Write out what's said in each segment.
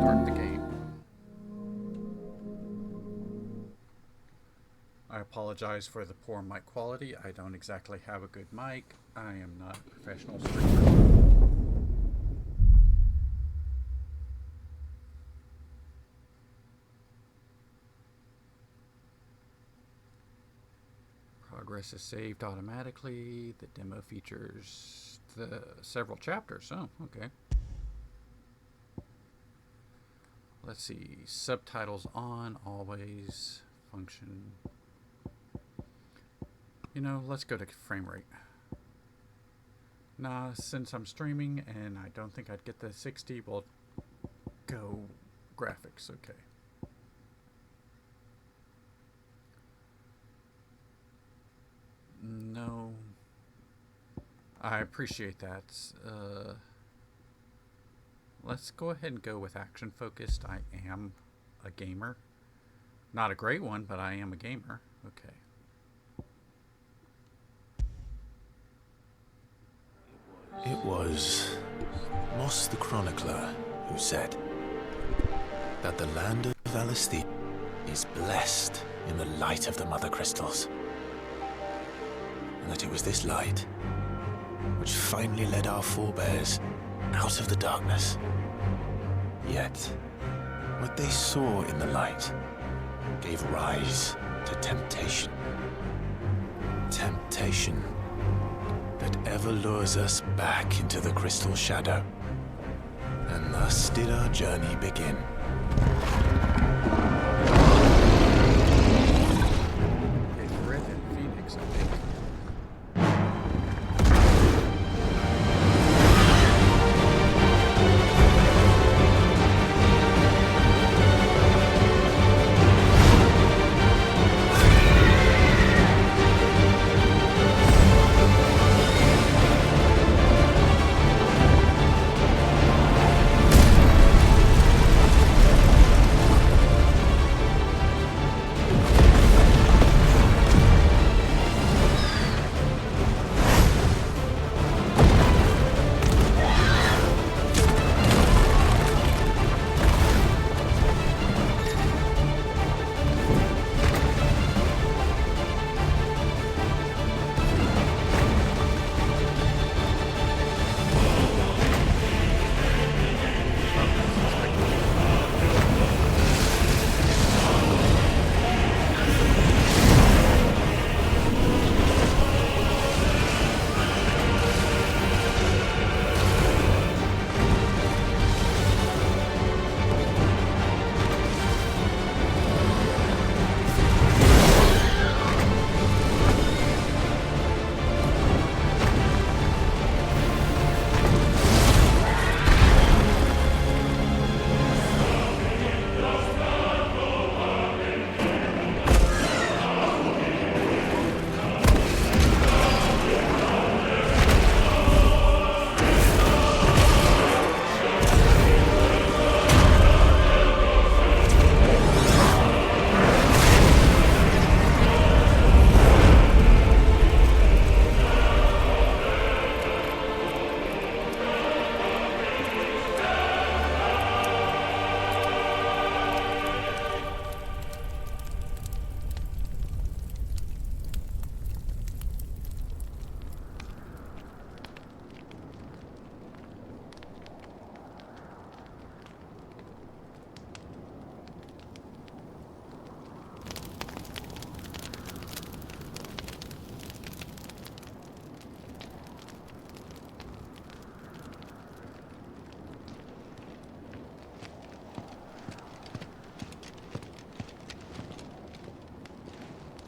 start the game. I apologize for the poor mic quality. I don't exactly have a good mic. I am not a professional streamer. Progress is saved automatically. The demo features the several chapters. Oh, okay. Let's see. Subtitles on, always. Function. You know, let's go to frame rate. Nah, since I'm streaming and I don't think I'd get the 60, we'll go graphics. Okay. No. I appreciate that. Let's go ahead and go with action focused. I am a gamer. Not a great one, but I am a gamer. Okay. It was Moss the Chronicler who said that the land of Valestia is blessed in the light of the Mother Crystals. And that it was this light which finally led our forebears out of the darkness. Yet, what they saw in the light gave rise to temptation. Temptation that ever lures us back into the crystal shadow. And thus did our journey begin. It's red in Phoenix, I think.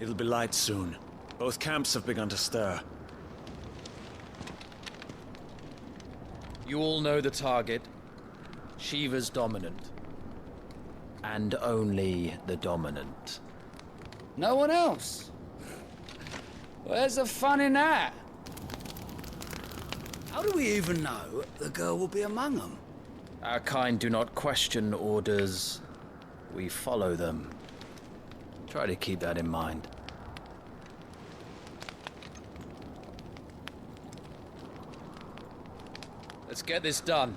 It'll be light soon. Both camps have begun to stir. You all know the target. Shiva's dominant. And only the dominant. No one else? Where's the fun in that? How do we even know the girl will be among them? Our kind do not question orders. We follow them. Try to keep that in mind. Let's get this done.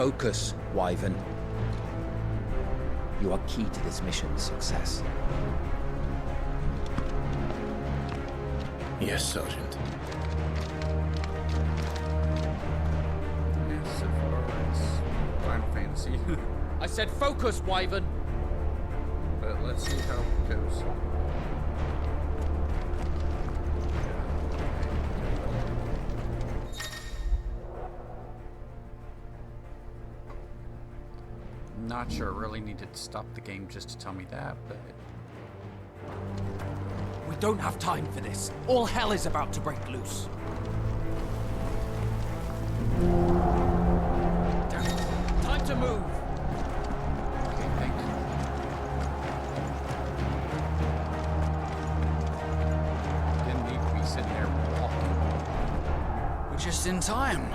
Focus, Wyvern. You are key to this mission's success. Yes, Sergeant. Yeah, so far it's Final Fantasy. I said focus, Wyvern! But let's see how it goes. Not sure. Really needed to stop the game just to tell me that, but We don't have time for this. All hell is about to break loose. Damn it. Time to move. okay, thanks. Didn't need to be sitting there walking. We're just in time.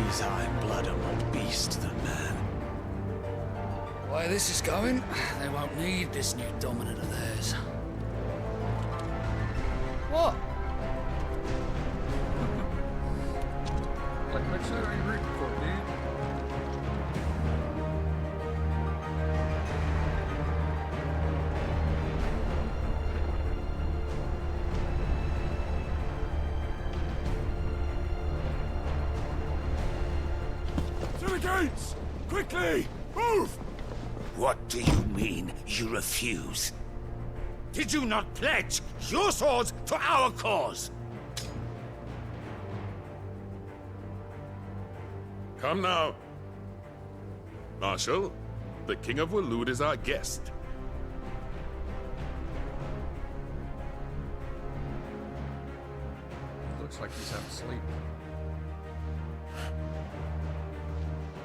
These Iron Blood are more beast than man. The way this is going, they won't need this new dominant of theirs. What? Like which side are you rooting for, dude? To the gates! Quickly! Move! What do you mean, you refuse? Did you not pledge your swords to our cause? Come now. Marshal, the King of Waloed is our guest. Looks like he's half asleep.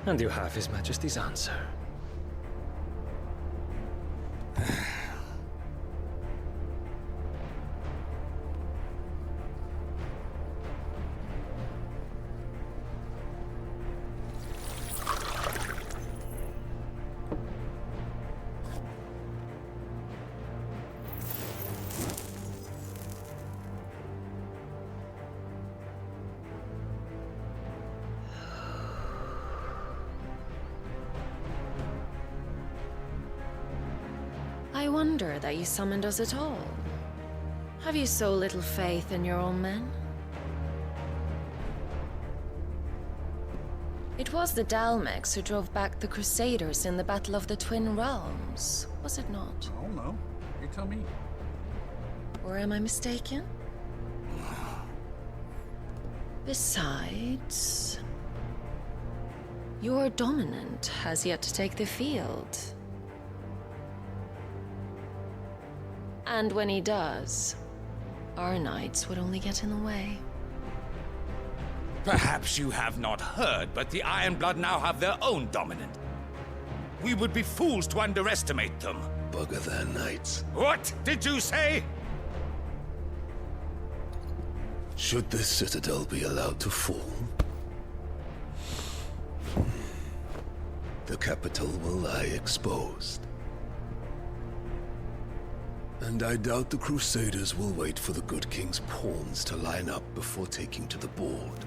And you have His Majesty's answer. I wonder that you summoned us at all. Have you so little faith in your own men? It was the Dalmex who drove back the Crusaders in the Battle of the Twin Realms, was it not? I don't know. You tell me. Or am I mistaken? Besides, your dominant has yet to take the field. And when he does, our knights would only get in the way. Perhaps you have not heard, but the Iron Blood now have their own dominant. We would be fools to underestimate them. Bugger their knights. What did you say? Should this citadel be allowed to fall, the capital will lie exposed. And I doubt the Crusaders will wait for the good king's pawns to line up before taking to the board.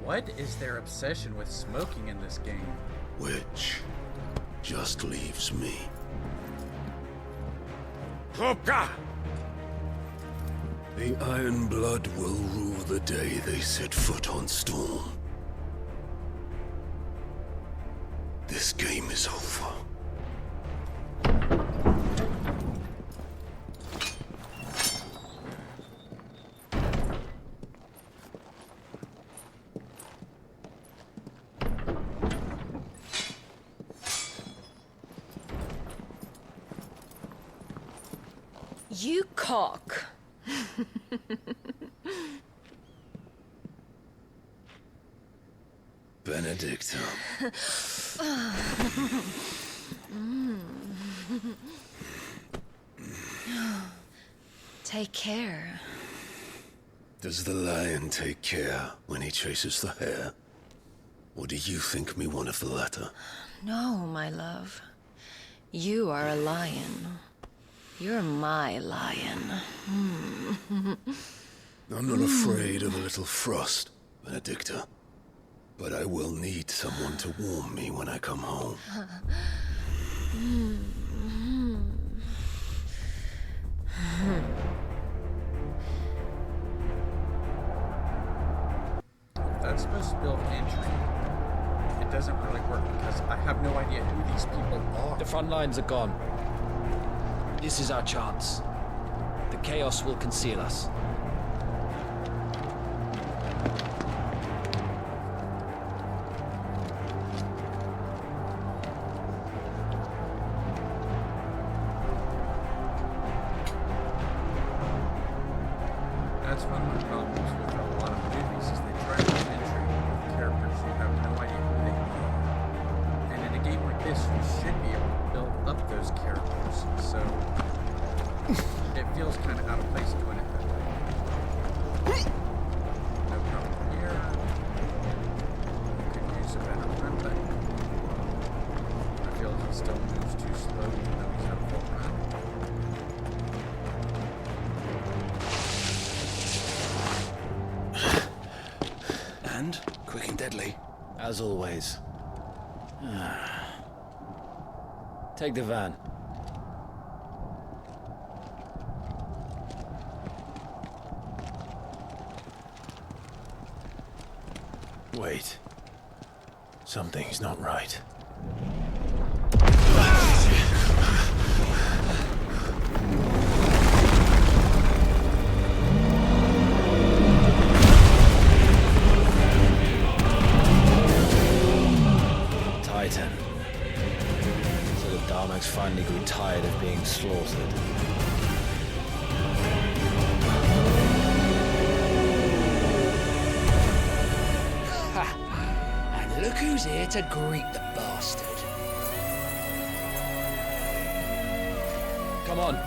What is their obsession with smoking in this game? Which just leaves me. Hopka! The Iron Blood will rule the day they set foot on Storm. This game is over. You cock. Benedicta. Take care. Does the lion take care when he chases the hare? Or do you think me one of the latter? No, my love. You are a lion. You're my lion. I'm not afraid of a little frost, Benedicta. But I will need someone to warm me when I come home. That's supposed to build entry. It doesn't really work because I have no idea who these people are. The front lines are gone. This is our chance. The chaos will conceal us. That's one of my problems with a lot of movies is they try to build entry with characters you have no idea who they are. And in a game like this, you should be able to build up those characters. So it feels kind of out of place doing it that way. No problem here. Could use a better run, but I feel he still moves too slow even though he's at a full run. And quick and deadly. As always. Take the van. Wait. Something's not right. Titan. So the Darmaks finally grew tired of being slaughtered. And look who's here to greet the bastard. Come on.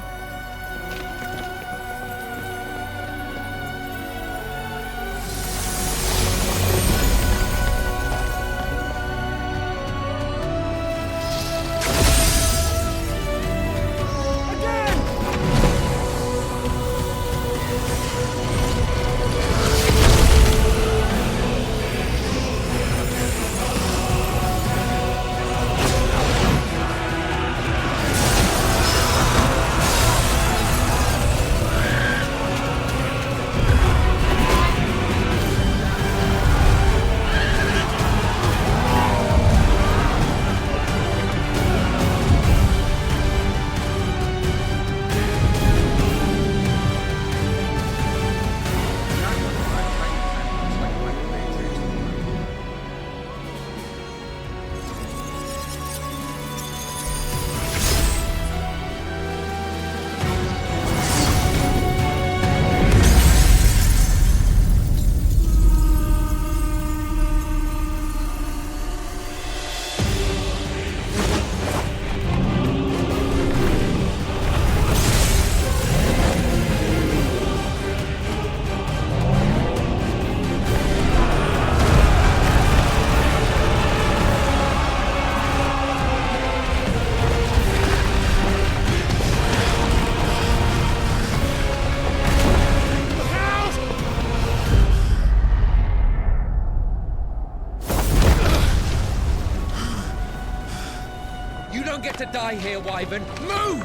You don't get to die here, Wyvern. Move!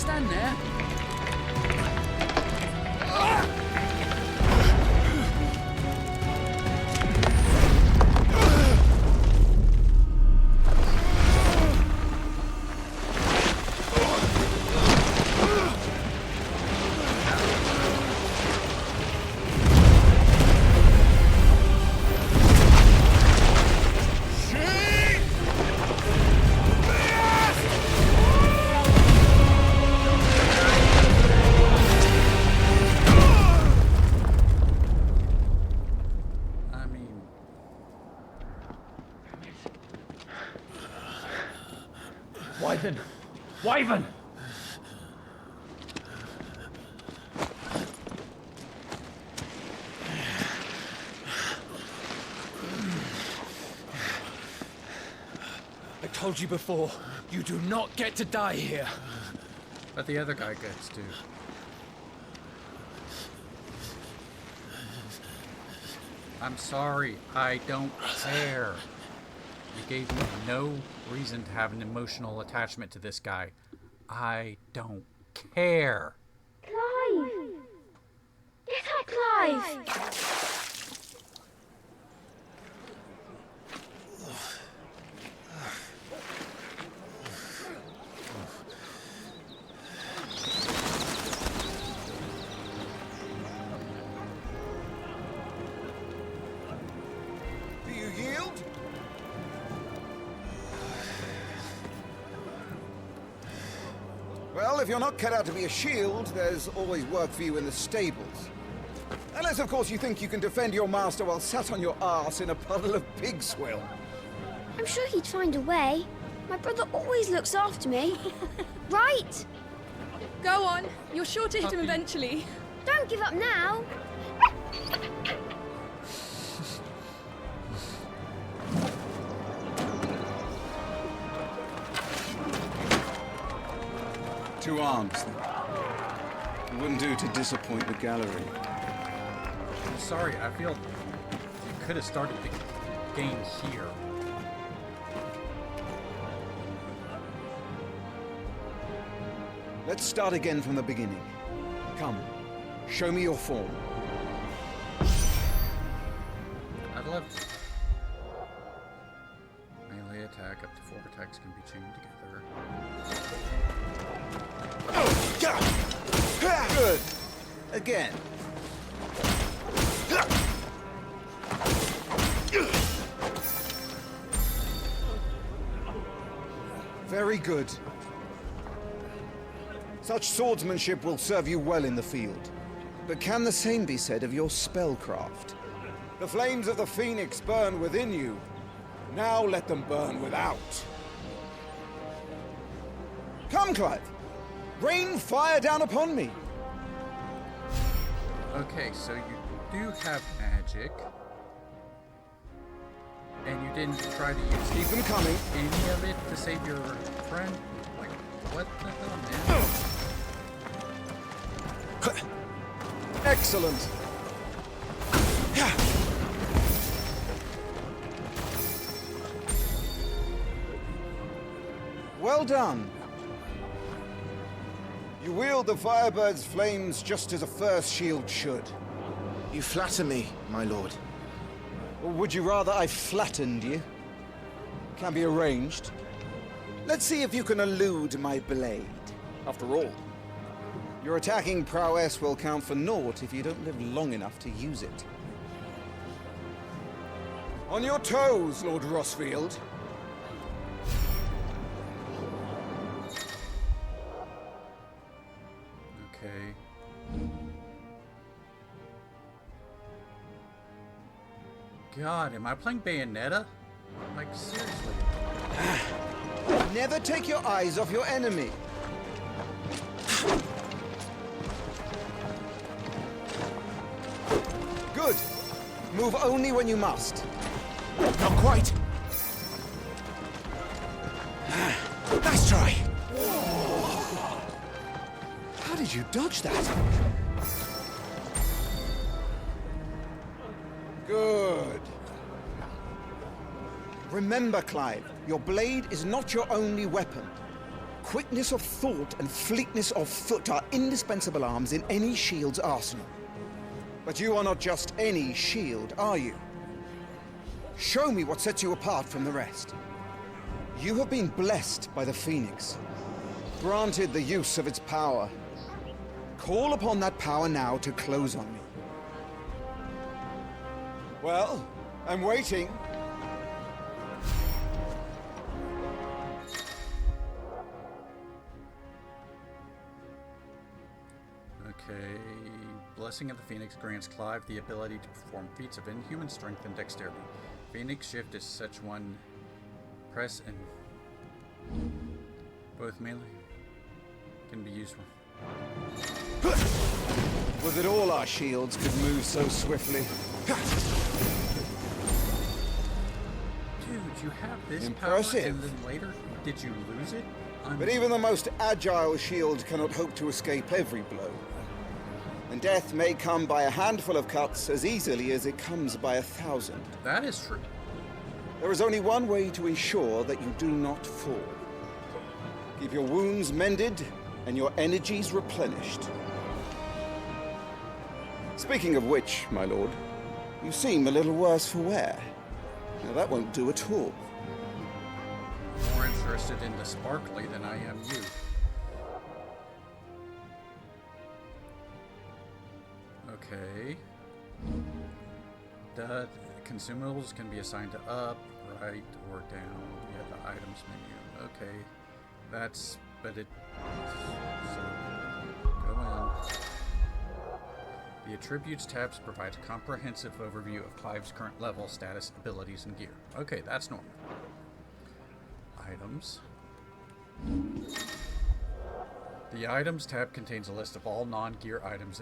stand there. Wyvern! I told you before, you do not get to die here. But the other guy gets to. I'm sorry, I don't care. You gave me no reason to have an emotional attachment to this guy. I don't care. Clive! Get up, Clive! Do you yield? Well, if you're not cut out to be a shield, there's always work for you in the stables. Unless, of course, you think you can defend your master while sat on your arse in a puddle of pig swill. I'm sure he'd find a way. My brother always looks after me. Right? Go on. You're sure to hit him eventually. Don't give up now. Two arms, then. It wouldn't do to disappoint the gallery. I'm sorry, I feel you could have started the game here. Let's start again from the beginning. Come, show me your form. I'd love to. Melee attack, up to 4 attacks can be chained together. Good. Again. Very good. Such swordsmanship will serve you well in the field. But can the same be said of your spellcraft? The flames of the Phoenix burn within you. Now let them burn without. Come, Clive. Rain fire down upon me. Okay, so you do have magic. And you didn't try to use Keep them coming. any of it to save your friend? Like, what the hell, man? Excellent. Well done. You wield the Firebird's flames just as a first shield should. You flatter me, my lord. Or would you rather I flattened you? Can be arranged. Let's see if you can elude my blade. After all, your attacking prowess will count for naught if you don't live long enough to use it. On your toes, Lord Rossfield. Okay. God, am I playing Bayonetta? Like, seriously. Never take your eyes off your enemy. Good. Move only when you must. Not quite. Nice try. How did you dodge that? Good. Remember, Clive, your blade is not your only weapon. quickness of thought and fleetness of foot are indispensable arms in any shield's arsenal. But you are not just any shield, are you? Show me what sets you apart from the rest. You have been blessed by the Phoenix, granted the use of its power. Call upon that power now to close on me. Well, I'm waiting. Okay. Blessing of the Phoenix grants Clive the ability to perform feats of inhuman strength and dexterity. Phoenix Shift is such one. Press and both melee can be used with. Was it all our shields could move so swiftly? Dude, you have this impressive. Power and then later, did you lose it? But even the most agile shield cannot hope to escape every blow. And death may come by a handful of cuts as easily as it comes by 1,000. That is true. There is only one way to ensure that you do not fall. Keep your wounds mended and your energies replenished. Speaking of which, my lord, you seem a little worse for wear. Now that won't do at all. More interested in the sparkly than I am you. Okay. The consumables can be assigned to up, right, or down. Yeah, the items menu. Okay. That's, but it, so, go in. The attributes tabs provide a comprehensive overview of Clive's current level, status, abilities, and gear. Okay, that's normal. Items. The items tab contains a list of all non-gear items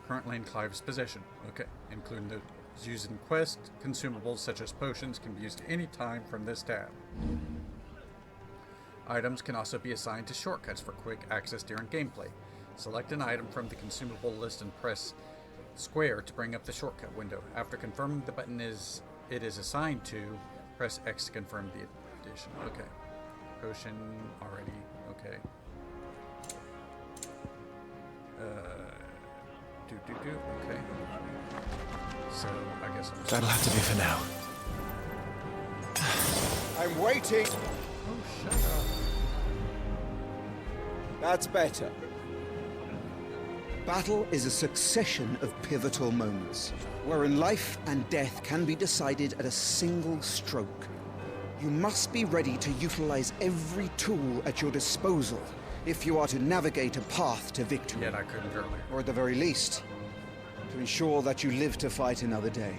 currently in Clive's possession. Okay, including those used in quest. Consumables such as potions can be used any time from this tab. Items can also be assigned to shortcuts for quick access during gameplay. Select an item from the consumable list and press square to bring up the shortcut window. After confirming the button it is assigned to, press X to confirm the addition. Okay. Potion already. Okay. Okay. So I guess that'll have to be for now. I'm waiting. Oh, shut up. That's better. Battle is a succession of pivotal moments, wherein life and death can be decided at a single stroke. You must be ready to utilize every tool at your disposal if you are to navigate a path to victory. Yet I couldn't earlier. Or at the very least, to ensure that you live to fight another day.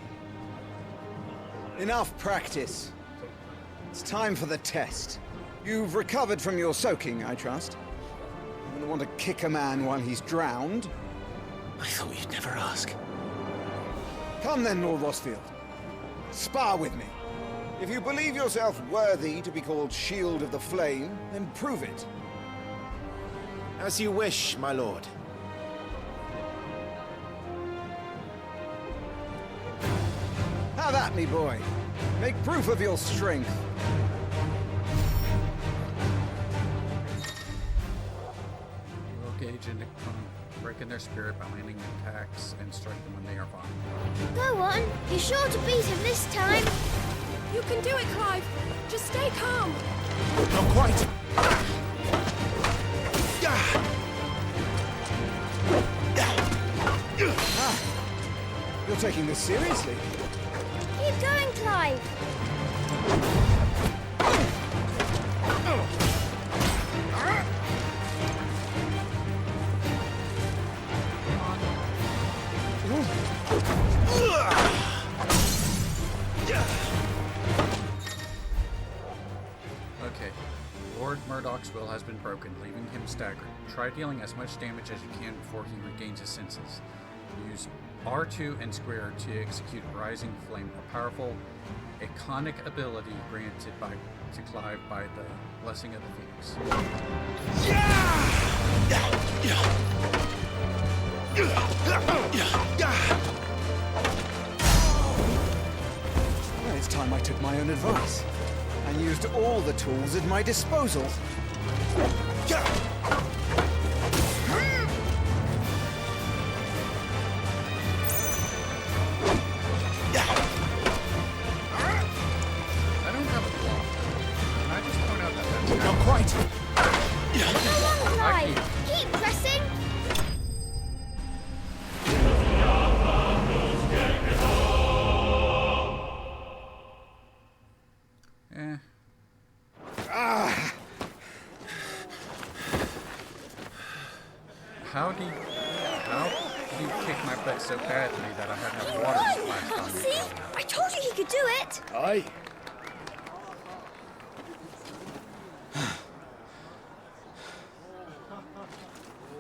Enough practice. It's time for the test. You've recovered from your soaking, I trust. You wouldn't want to kick a man while he's drowned. I thought you'd never ask. Come then, Lord Rosfield. Spar with me. If you believe yourself worthy to be called Shield of the Flame, then prove it. As you wish, my lord. Have at me, boy. Make proof of your strength. Will gauge into breaking their spirit by landing attacks and strike them when they are bombed. Go on. You're sure to beat him this time. You can do it, Clive. Just stay calm. Not quite. You're taking this seriously. Keep going, Clive. Okay. Lord Murdoch's will has been broken, leaving him staggered. Try dealing as much damage as you can before he regains his senses. Use R2 and square to execute Rising Flame, a powerful iconic ability granted to Clive by the Blessing of the Phoenix. Well, it's time I took my own advice and used all the tools at my disposal. I don't have a block. Can I just point out that that's Not quite. Long line. Keep pressing. Eh. How do you kick my butt so badly that I have no water splashed on me? See? I told you he could do it. Aye.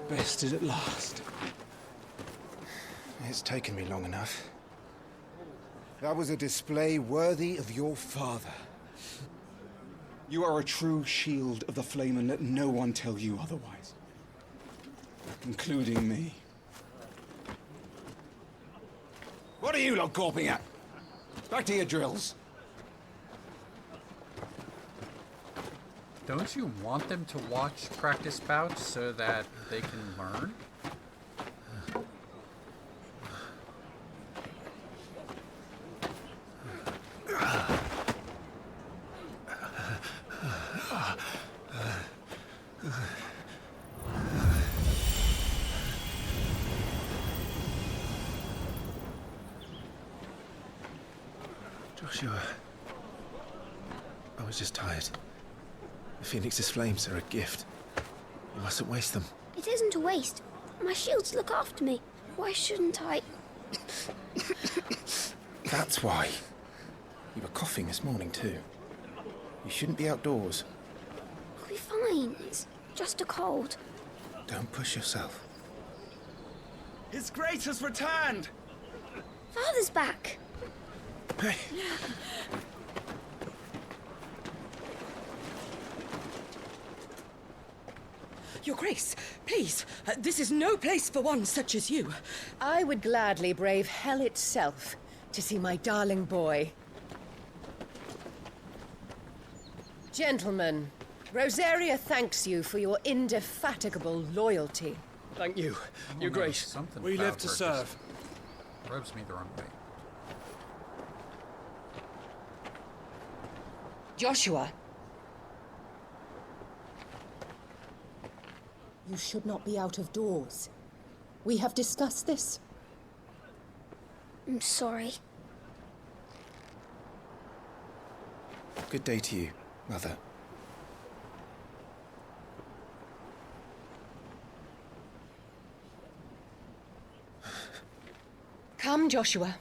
Bested at last. It's taken me long enough. That was a display worthy of your father. You are a true shield of the flame, and let no one tell you otherwise. Including me. What are you lot gawping at? Back to your drills. Don't you want them to watch practice bouts so that they can learn? Joshua, I was just tired. The Phoenix's flames are a gift. You mustn't waste them. It isn't a waste. My shields look after me. Why shouldn't I? That's why. You were coughing this morning too. You shouldn't be outdoors. I'll be fine. It's just a cold. Don't push yourself. His Grace has returned! Father's back. Hey. Your Grace, please, this is no place for one such as you. I would gladly brave hell itself to see my darling boy. Gentlemen, Rosaria thanks you for your indefatigable loyalty. Thank you, Your Grace. Something We about live to her serve. just rubs me the wrong way. Joshua. You should not be out of doors. We have discussed this. I'm sorry. Good day to you, Mother. Come, Joshua.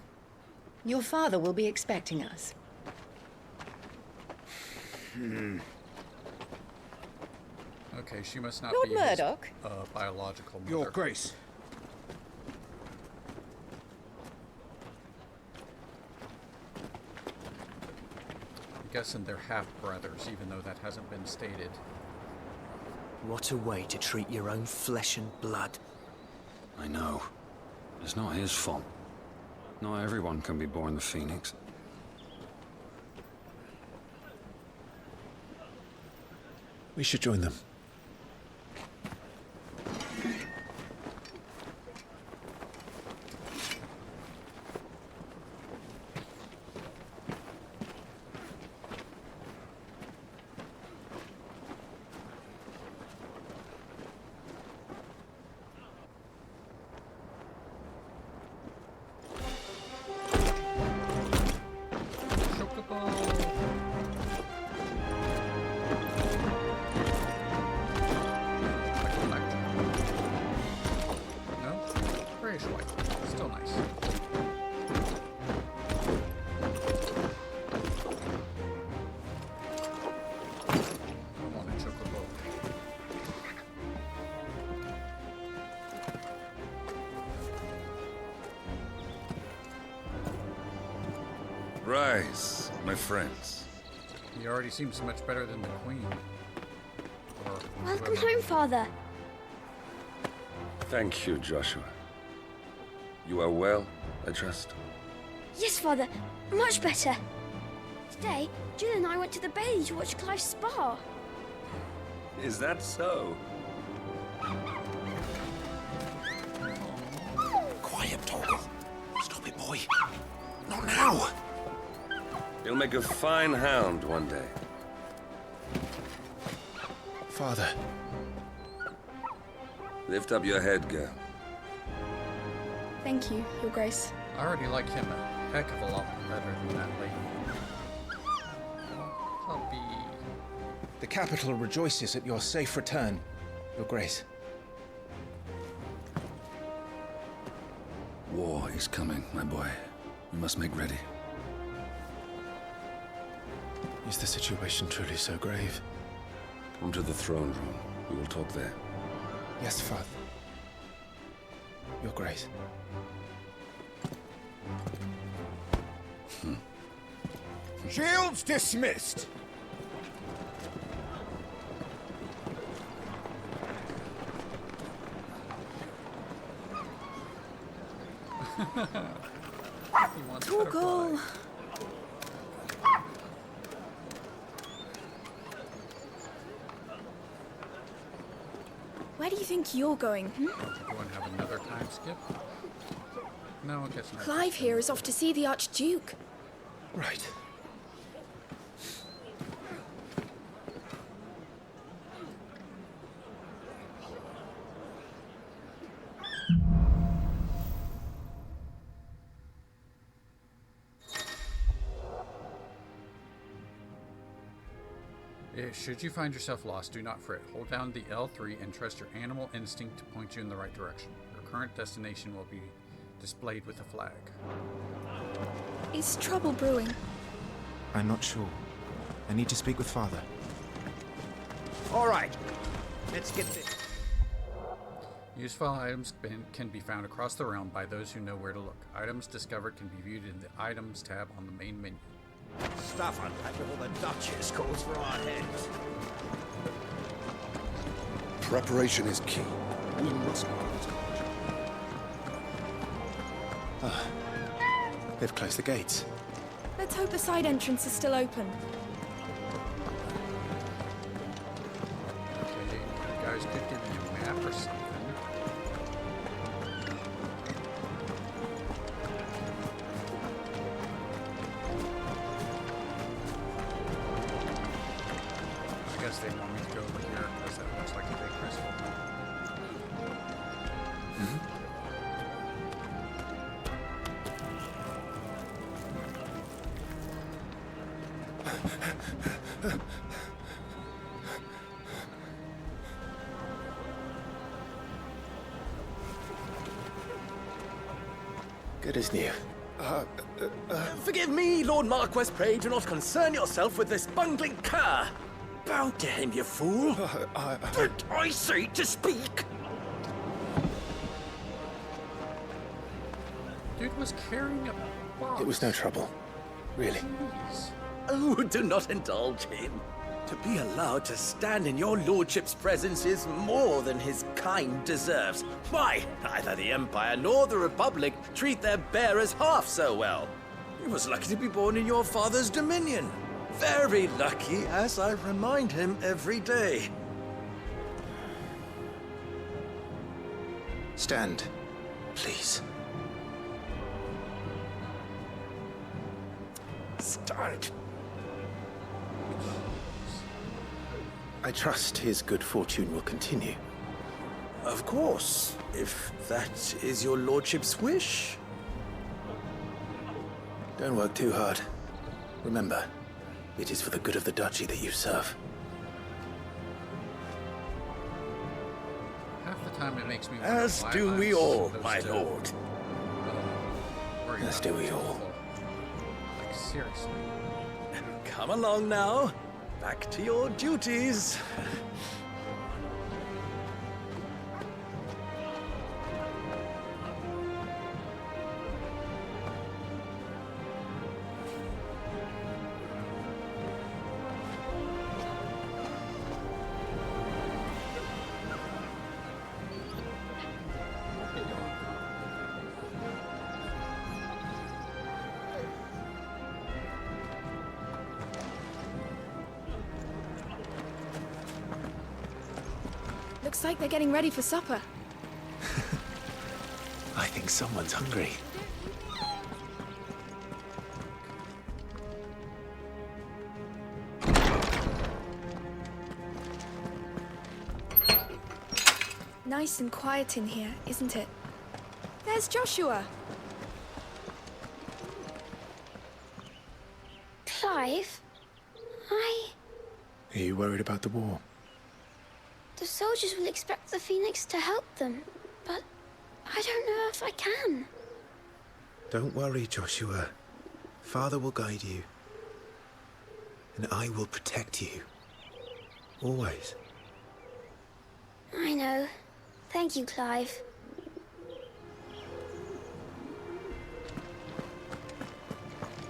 Your father will be expecting us. Okay, she must not Lord be Murdoch? his biological mother. Your Grace. I'm guessing they're half-brothers, even though that hasn't been stated. What a way to treat your own flesh and blood. I know. It's not his fault. Not everyone can be born the Phoenix. We should join them. Still nice. I want a chocobo. Rise, my friends. He already seems much better than the Queen. Or Welcome home, Father. Thank you, Joshua. You are well, I trust? Yes, Father. Much better. Today, Jill and I went to the Bailey to watch Clive's spa. Is that so? Quiet, Torgal. Stop it, boy. Not now. You'll make a fine hound one day. Father. Lift up your head, girl. Thank you, Your Grace. I already like him a heck of a lot better than that lady. Puppy. The capital rejoices at your safe return, Your Grace. War is coming, my boy. We must make ready. Is the situation truly so grave? Come to the throne room. We will talk there. Yes, Father. Your Grace. Shields dismissed! Torgal! Where do you think you're going? Go and have another time skip? No, I guess not. Clive here is off to see the Archduke. Right. Should you find yourself lost, do not fret. Hold down the L3 and trust your animal instinct to point you in the right direction. Your current destination will be displayed with a flag. Is trouble brewing? I'm not sure. I need to speak with Father. All right, let's get this. Useful items can be found across the realm by those who know where to look. Items discovered can be viewed in the Items tab on the main menu. Stuff unpackable the Duchess calls for our heads. Preparation is key. We must. They've closed the gates. Let's hope the side entrance is still open. Okay, you guys could give me a map or something. I guess they want me to go over here because that looks like a big crystal. Good as new. Forgive me, Lord Marquess, pray do not concern yourself with this bungling cur. Bow to him, you fool. Did I say to speak? Dude was carrying a box. It was no trouble. Really. Jeez. Oh, do not indulge him. To be allowed to stand in your lordship's presence is more than his kind deserves. Why, neither the Empire nor the Republic treat their bearers half so well. He was lucky to be born in your father's dominion. Very lucky, as I remind him every day. Stand, please. Stand. I trust his good fortune will continue. Of course, if that is your lordship's wish. Don't work too hard. Remember, it is for the good of the duchy that you serve. Half the time it makes me wonder As why do I'm we all, supposed my to, lord. worry As about do we these all. people. Like, seriously. Come along now. Back to your duties. Looks like they're getting ready for supper. I think someone's hungry. Nice and quiet in here, isn't it? There's Joshua. Clive? Are you worried about the war? The soldiers will expect the Phoenix to help them, but I don't know if I can. Don't worry, Joshua. Father will guide you. And I will protect you. Always. I know. Thank you, Clive.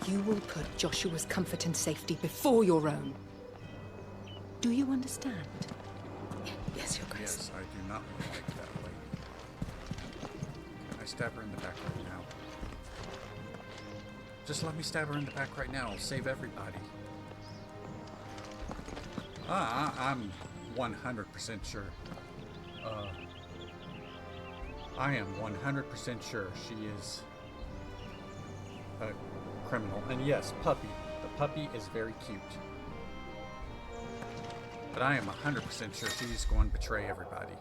You will put Joshua's comfort and safety before your own. Do you understand? Yes, Your Grace. Yes, I do not like that lady. Can I stab her in the back right now? Just let me stab her in the back right now. I'll save everybody. I'm 100% sure. I am 100% sure she is a criminal. And yes, Puppy. The puppy is very cute. But I am 100% sure she's going to betray everybody.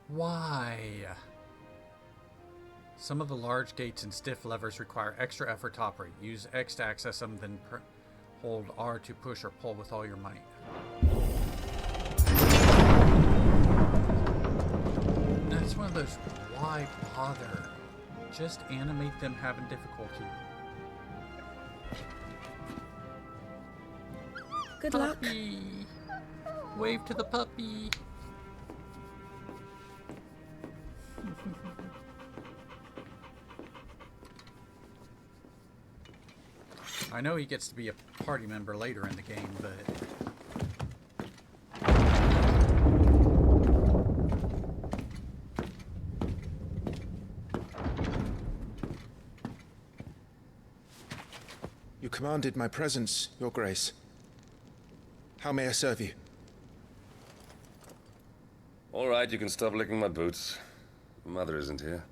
Why? Some of the large gates and stiff levers require extra effort to operate. Use X to access them, then hold R to push or pull with all your might. That's one of those, why bother? Just animate them having difficulty. Good luck. Wave to the puppy. I know he gets to be a party member later in the game, but... You commanded my presence, Your Grace. How may I serve you? All right, you can stop licking my boots. Mother isn't here.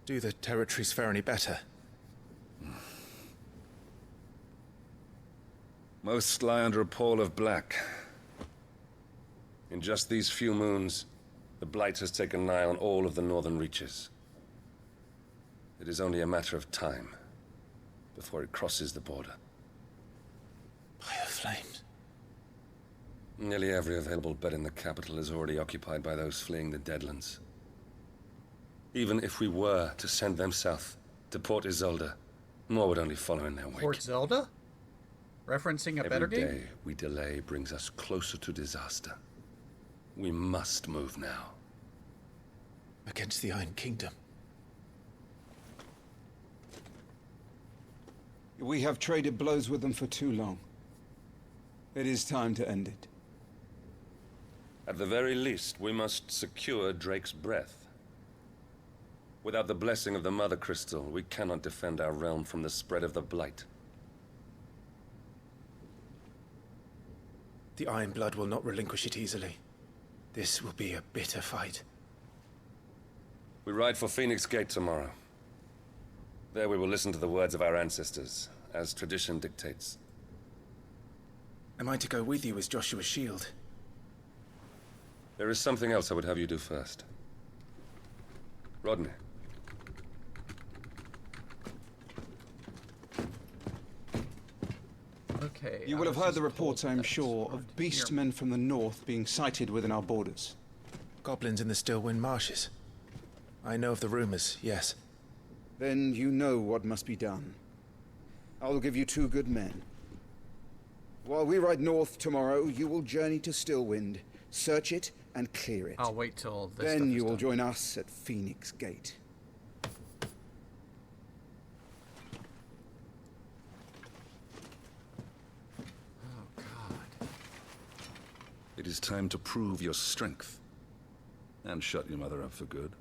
Do the territories fare any better? Most lie under a pall of black. In just these few moons, the Blight has taken nigh on all of the northern reaches. It is only a matter of time before it crosses the border. By the flames. Nearly every available bed in the capital is already occupied by those fleeing the Deadlands. Even if we were to send them south to Port Isolde, more would only follow in their wake. Port Zelda? Referencing a better game? Every day we delay brings us closer to disaster. We must move now. Against the Iron Kingdom. We have traded blows with them for too long. It is time to end it. At the very least, we must secure Drake's breath. Without the blessing of the Mother Crystal, we cannot defend our realm from the spread of the Blight. The Iron Blood will not relinquish it easily. This will be a bitter fight. We ride for Phoenix Gate tomorrow. There we will listen to the words of our ancestors, as tradition dictates. Am I to go with you as Joshua's shield? There is something else I would have you do first. Rodney. Okay. You will have heard the reports, I'm sure, of beastmen from the north being sighted within our borders. Goblins in the Stillwind Marshes. I know of the rumors, yes. Then you know what must be done. I will give you 2 good men. While we ride north tomorrow, you will journey to Stillwind, search it, and clear it. I'll wait till this Then stuff is you will done. join us at Phoenix Gate. Oh, God. It is time to prove your strength. And shut your mother up for good.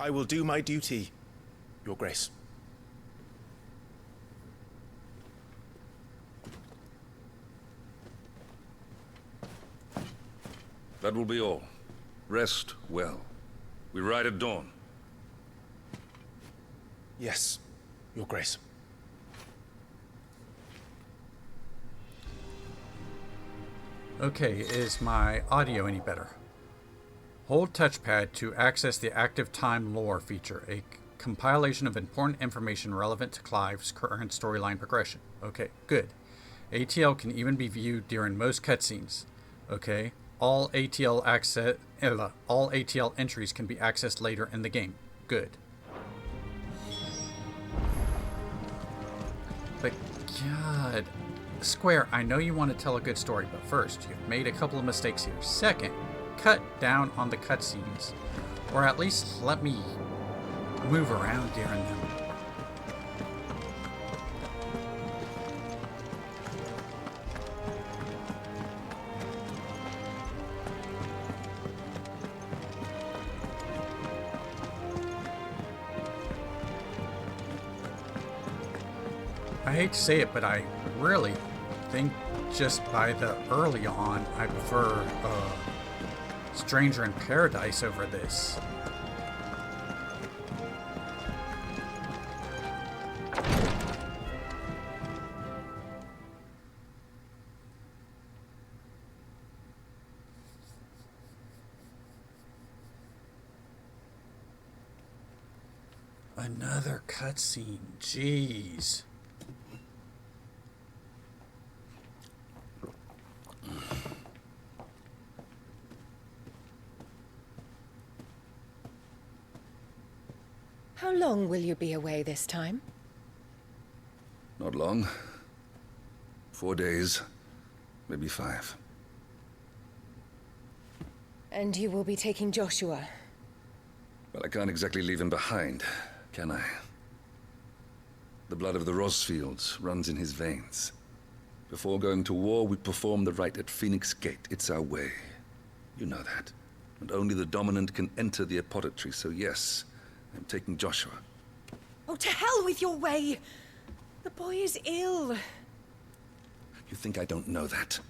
I will do my duty, Your Grace. That will be all. Rest well. We ride at dawn. Yes, Your Grace. Okay, is my audio any better? Hold touchpad to access the active time lore feature, a compilation of important information relevant to Clive's current storyline progression. Okay, good. ATL can even be viewed during most cutscenes. Okay, all ATL entries can be accessed later in the game. Good. But God, Square, I know you want to tell a good story, but first, you've made a couple of mistakes here. Second, cut down on the cutscenes, or at least let me move around during them. I hate to say it, but I really think just by the early on, I prefer Stranger in Paradise over this. Another cutscene, jeez. How long will you be away this time? Not long. 4 days, maybe 5. And you will be taking Joshua? Well, I can't exactly leave him behind, can I? The blood of the Rosfields runs in his veins. Before going to war, we perform the rite at Phoenix Gate. It's our way. You know that. And only the dominant can enter the apothecary, so yes, I'm taking Joshua. Oh, to hell with your way! The boy is ill. You think I don't know that?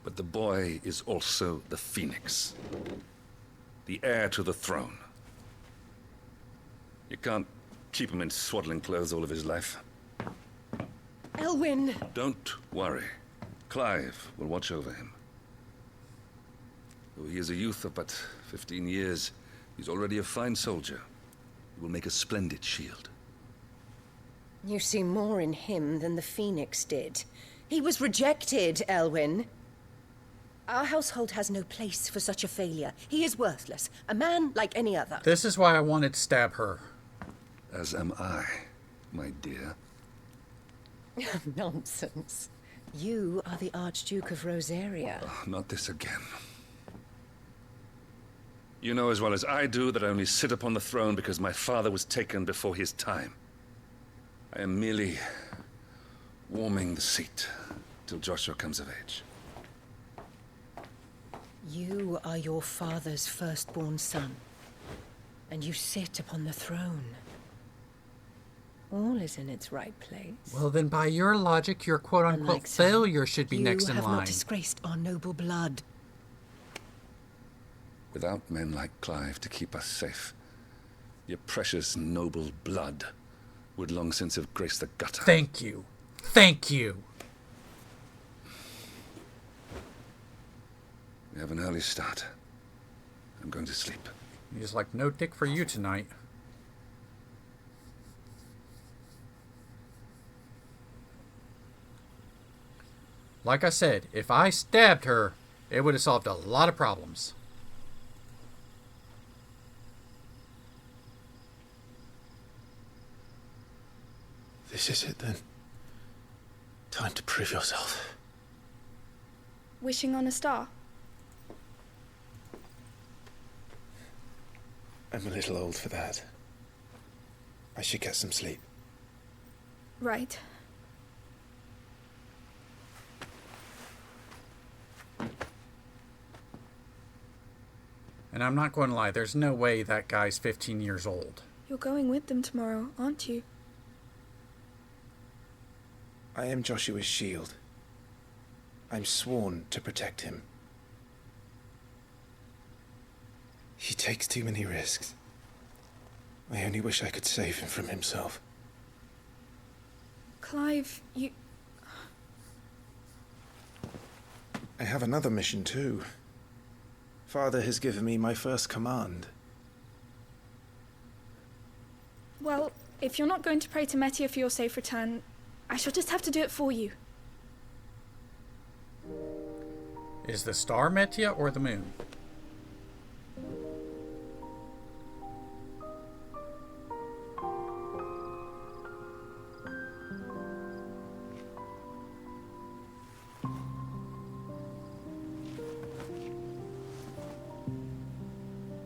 But the boy is also the Phoenix. The heir to the throne. You can't keep him in swaddling clothes all of his life. Elwyn! Don't worry. Clive will watch over him. Though he is a youth of but 15 years, he's already a fine soldier. He will make a splendid shield. You see more in him than the Phoenix did. He was rejected, Elwyn. Our household has no place for such a failure. He is worthless. A man like any other. This is why I wanted to stab her. As am I, my dear. Nonsense. You are the Archduke of Rosaria. Oh, not this again. You know as well as I do that I only sit upon the throne because my father was taken before his time. I am merely warming the seat till Joshua comes of age. You are your father's firstborn son, and you sit upon the throne. All is in its right place. Well, then by your logic, your quote-unquote failure should be next in line. You have not disgraced our noble blood. Without men like Clive to keep us safe, your precious noble blood would long since have graced the gutter. Thank you. Thank you. We have an early start. I'm going to sleep. He's like, no dick for you tonight. Like I said, if I stabbed her, it would have solved a lot of problems. This is it then. Time to prove yourself. Wishing on a star? I'm a little old for that. I should get some sleep. Right. And I'm not going to lie, there's no way that guy's 15 years old. You're going with them tomorrow, aren't you? I am Joshua's shield. I'm sworn to protect him. He takes too many risks. I only wish I could save him from himself. Clive, you... I have another mission too. Father has given me my first command. Well, if you're not going to pray to Metia for your safe return, I shall just have to do it for you. Is the star Metia or the moon?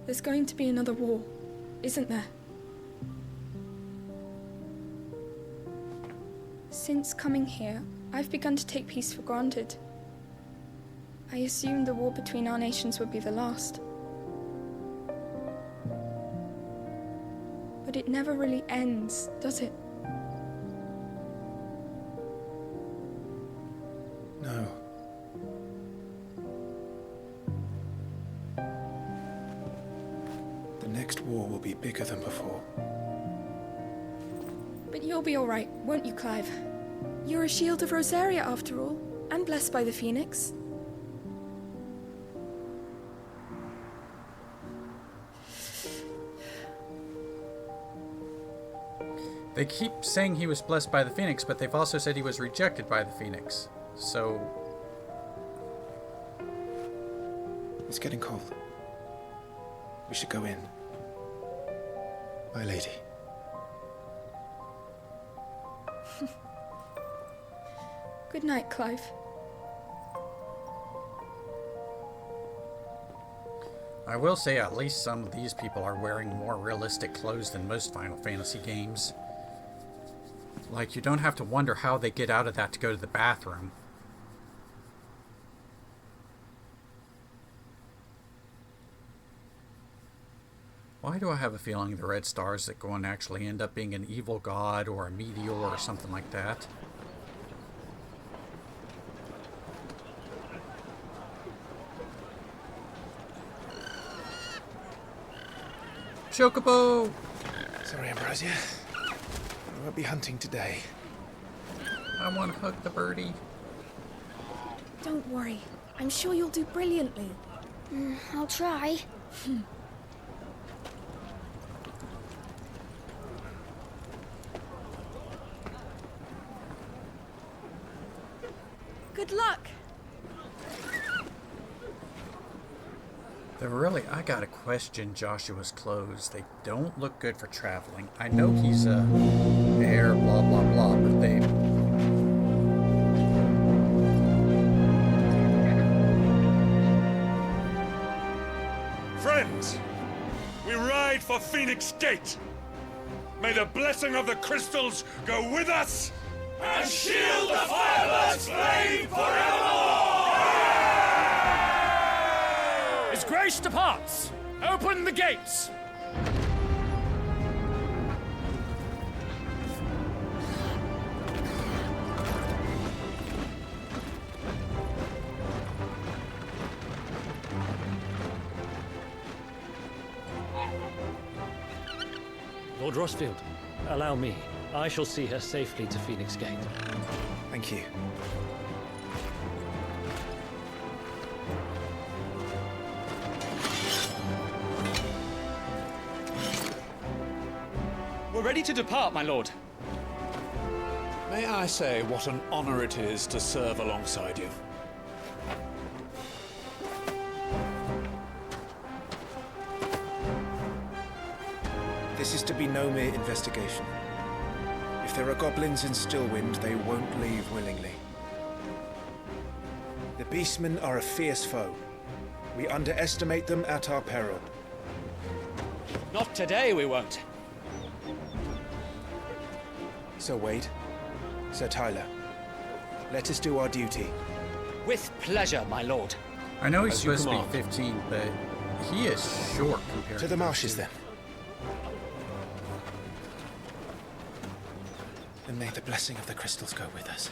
There's going to be another war, isn't there? Since coming here, I've begun to take peace for granted. I assumed the war between our nations would be the last. But it never really ends, does it? No. The next war will be bigger than before. But you'll be all right, won't you, Clive? You're a shield of Rosaria, after all, and blessed by the Phoenix. They keep saying he was blessed by the Phoenix, but they've also said he was rejected by the Phoenix. So... It's getting cold. We should go in. My lady. Good night, Clive. I will say at least some of these people are wearing more realistic clothes than most Final Fantasy games. Like, you don't have to wonder how they get out of that to go to the bathroom. Why do I have a feeling the red stars that go and actually end up being an evil god or a meteor or something like that? Chocobo! Sorry, Ambrosia. I won't be hunting today. I want to hug the birdie. Don't worry. I'm sure you'll do brilliantly. I'll try. Good luck! I gotta question Joshua's clothes. They don't look good for traveling. I know he's a heir, blah blah blah, but they... Friends, we ride for Phoenix Gate. May the blessing of the crystals go with us and shield the Firebird's flame forevermore! His Grace departs! Open the gates! Lord Rosfield, allow me. I shall see her safely to Phoenix Gate. Thank you. We're ready to depart, my lord. May I say what an honor it is to serve alongside you? This is to be no mere investigation. If there are goblins in Stillwind, they won't leave willingly. The Beastmen are a fierce foe. We underestimate them at our peril. Not today, we won't. Sir Wade, Sir Tyler, let us do our duty. With pleasure, my lord. I know he's supposed to be 15, but He is short compared To the marshes, then. And may the blessing of the crystals go with us.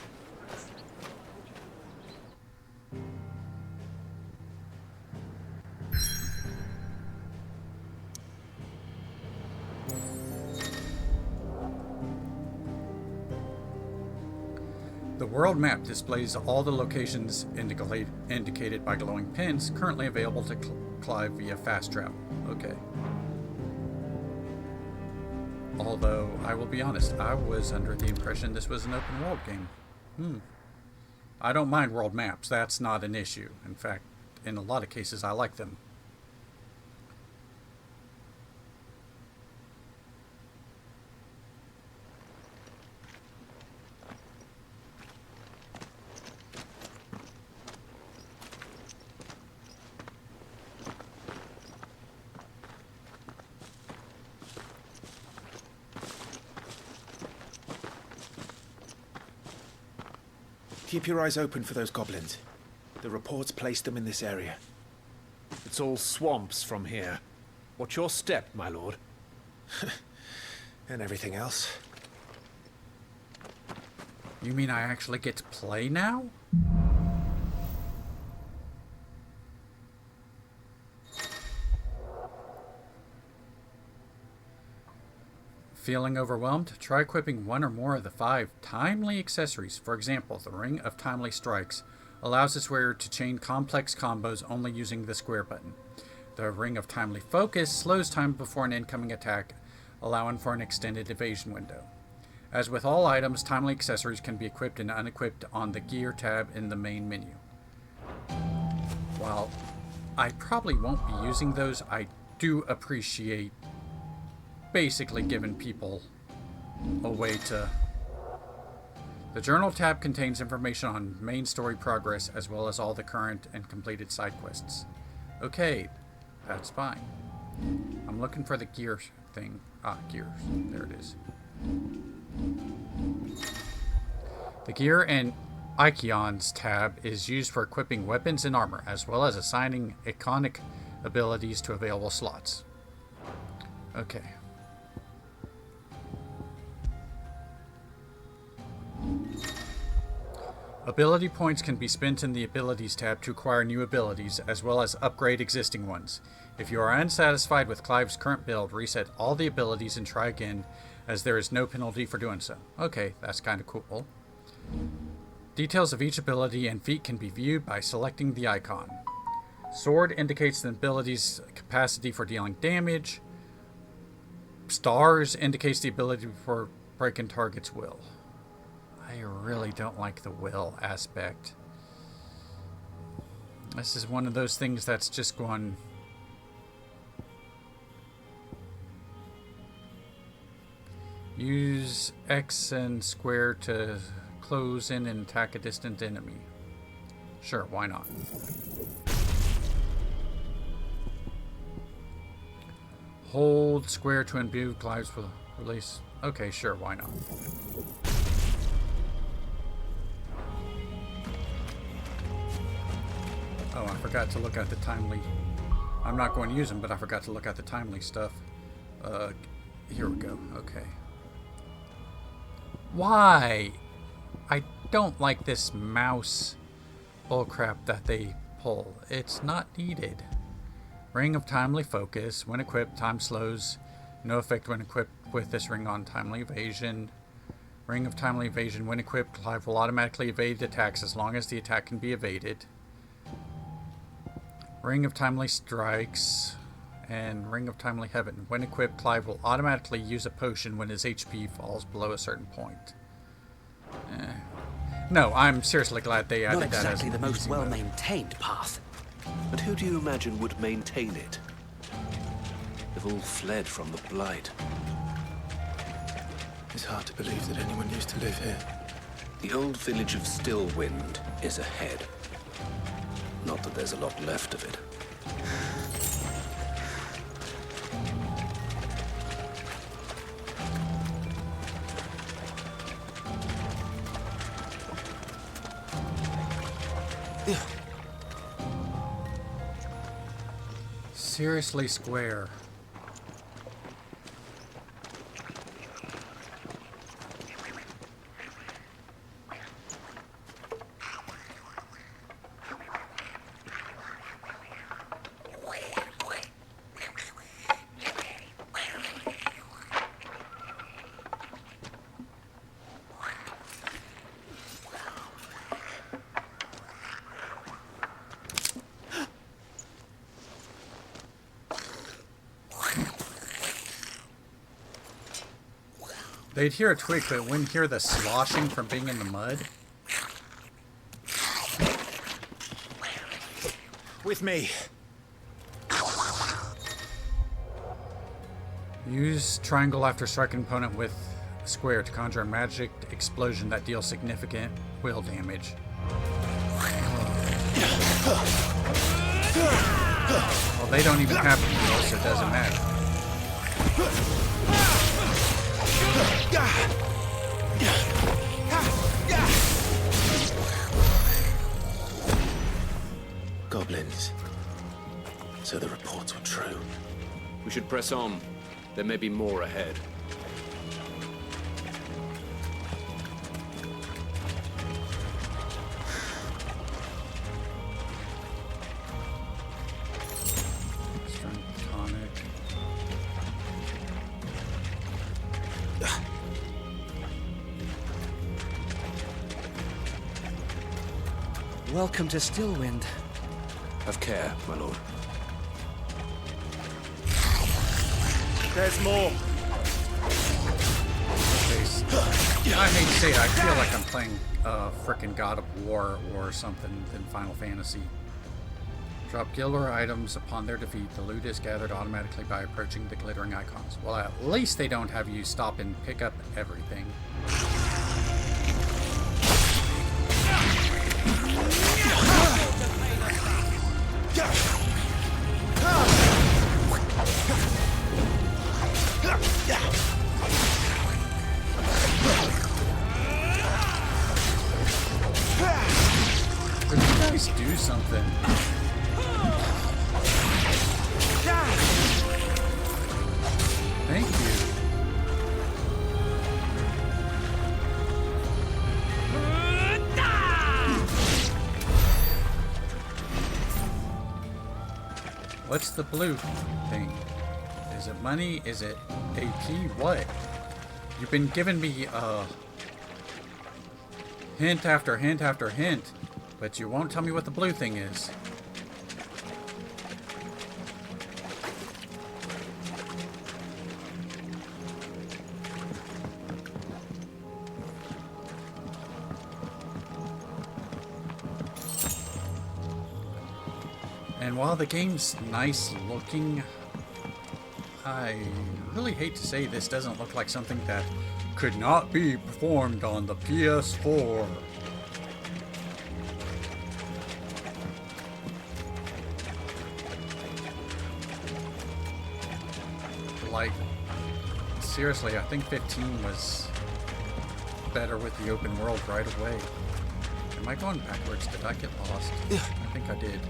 The world map displays all the locations indicated by glowing pins currently available to Clive via fast travel. Okay. Although, I will be honest, I was under the impression this was an open world game. I don't mind world maps. That's not an issue. In fact, in a lot of cases, I like them. Keep your eyes open for those goblins. The reports placed them in this area. It's all swamps from here. What's your step, my lord? And everything else. You mean I actually get to play now? Feeling overwhelmed? Try equipping one or more of the 5 timely accessories. For example, the Ring of Timely Strikes allows its wearer to chain complex combos only using the square button. The Ring of Timely Focus slows time before an incoming attack, allowing for an extended evasion window. As with all items, timely accessories can be equipped and unequipped on the Gear tab in the main menu. While I probably won't be using those, I do appreciate basically giving people a way to... The Journal tab contains information on main story progress as well as all the current and completed side quests. Okay, that's fine. I'm looking for the gear thing. Gears. There it is. The Gear and Icons tab is used for equipping weapons and armor, as well as assigning iconic abilities to available slots. Okay. Ability points can be spent in the Abilities tab to acquire new abilities, as well as upgrade existing ones. If you are unsatisfied with Clive's current build, reset all the abilities and try again, as there is no penalty for doing so. Okay, that's kind of cool. Details of each ability and feat can be viewed by selecting the icon. Sword indicates the ability's capacity for dealing damage. Stars indicates the ability for breaking target's will. I really don't like the will aspect. This is one of those things that's just going... Use X and square to close in and attack a distant enemy. Sure, why not? Hold square to imbue Clive's with release. Okay, sure, why not? Oh, I forgot to look at the timely... I'm not going to use them, but I forgot to look at the timely stuff. Here we go. Okay. Why? I don't like this mouse bullcrap that they pull. It's not needed. Ring of Timely Focus. When equipped, time slows. No effect when equipped with this ring on Timely Evasion. Ring of Timely Evasion. When equipped, Clive will automatically evade attacks as long as the attack can be evaded. Ring of Timely Strikes and Ring of Timely Heaven. When equipped, Clive will automatically use a potion when his HP falls below a certain point. No, I'm seriously glad they added that as... Not exactly the most well-maintained path. But who do you imagine would maintain it? They've all fled from the Blight. It's hard to believe that anyone used to live here. The old village of Stillwind is ahead. Not that there's a lot left of it. Seriously, Square. They'd hear a twig, but wouldn't hear the sloshing from being in the mud. With me. Use triangle after striking an opponent with square to conjure a magic explosion that deals significant will damage. Well, they don't even have heals, so it doesn't matter. Goblins. So the reports were true. We should press on. There may be more ahead. Strength tonic. Welcome to Stillwind. Have care, my lord. There's more. I hate to say it, I feel like I'm playing frickin' God of War or something than Final Fantasy. Drop guild or items upon their defeat. The loot is gathered automatically by approaching the glittering icons. Well, at least they don't have you stop and pick up everything. Could you guys do something? Thank you. What's the blue thing? Is it money? Is it AP? What? You've been giving me hint after hint after hint, but you won't tell me what the blue thing is. And while the game's nice looking, I really hate to say this doesn't look like something that could not be performed on the PS4. Like, seriously, I think 15 was better with the open world right away. Am I going backwards? Did I get lost? I think I did.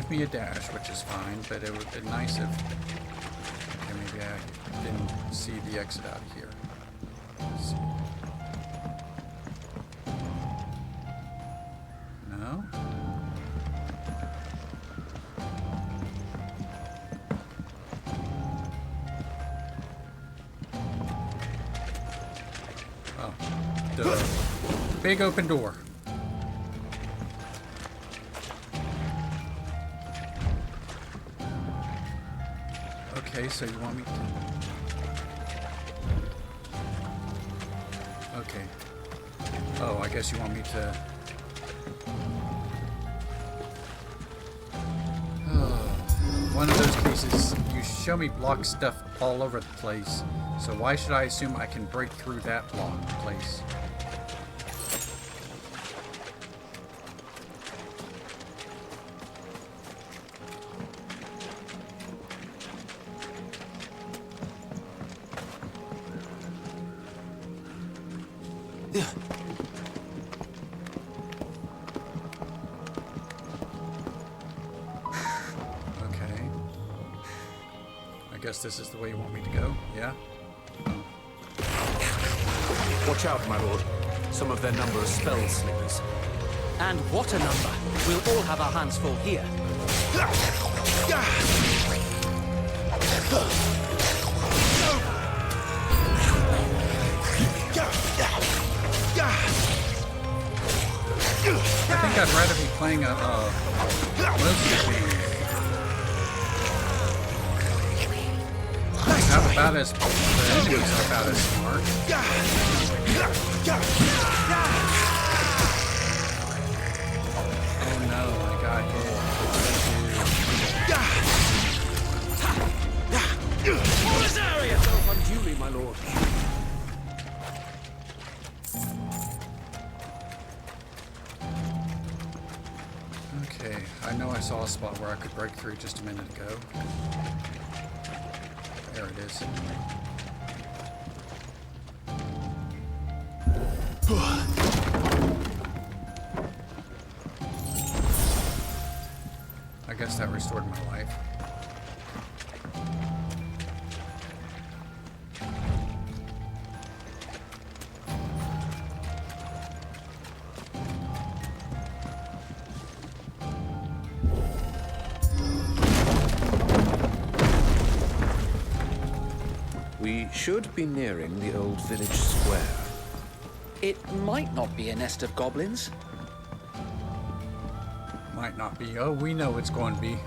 Me a dash, which is fine, but it would have been nice if maybe I didn't see the exit out of here. Let's see. No? Oh, the big open door. Okay, so you want me to... Okay. Oh, I guess you want me to... One of those cases, you show me block stuff all over the place, so why should I assume I can break through that block place? Okay. I guess this is the way you want me to go, yeah? Watch out, my lord. Some of their number are spell slingers. And what a number! We'll all have our hands full here. I think I'd rather be playing a most game. Not about as the enemies are about as smart. Oh no, I got hit. Hold this area! Self unduly, my lord. Okay, I know I saw a spot where I could break through just a minute ago. There it is. I guess that restored my life. We should be nearing the old village square. It might not be a nest of goblins. Might not be. Oh, we know it's going to be.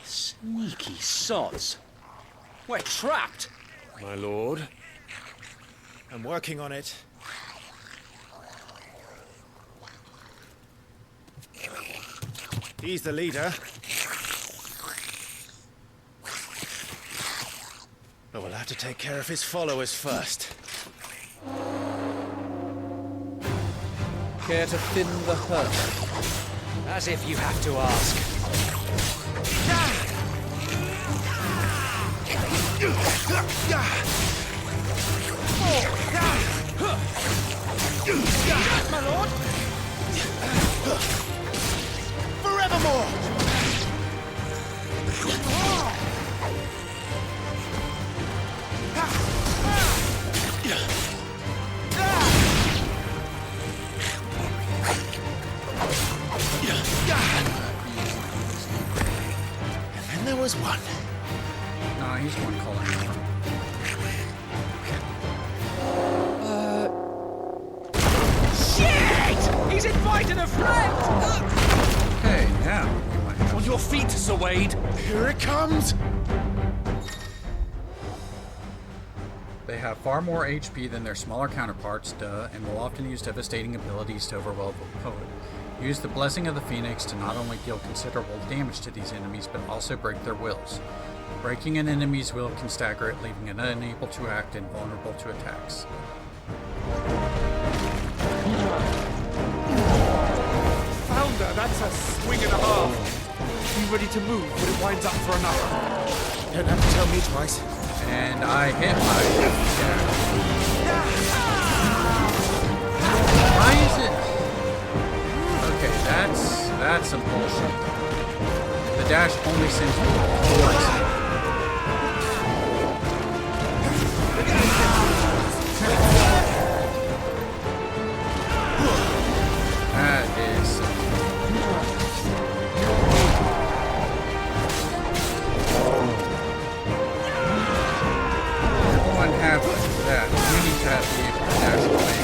Sneaky sods. We're trapped. My lord. I'm working on it. He's the leader. But we'll have to take care of his followers first. Care to thin the herd? As if you have to ask. My lord! Forevermore! And then there was one. Nah, he's one calling. Shit! He's invited a friend! Okay, now. On your feet, Sir Wade. Here it comes! They have far more HP than their smaller counterparts, and will often use devastating abilities to overwhelm the opponent. Use the Blessing of the Phoenix to not only deal considerable damage to these enemies, but also break their wills. Breaking an enemy's will can stagger it, leaving it unable to act and vulnerable to attacks. Founder, that's a swing and a half. Be ready to move when it winds up for another. Don't have to tell me twice. And I hit my... Why is it... Okay, that's some bullshit. The dash only sends me towards. That is... Everyone have that. We need to have the able to dash away.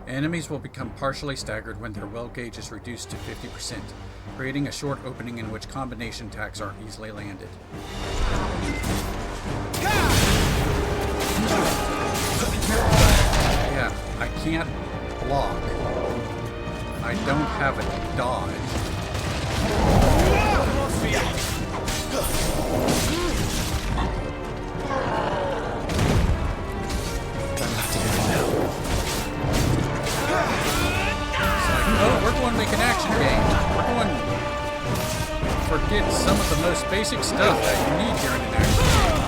Enemies will become partially staggered when their will gauge is reduced to 50%, creating a short opening in which combination attacks are easily landed. yeah, I can't block. I don't have a dodge. Oh, we're going to make an action game. We're going to forget some of the most basic stuff that you need during an action game.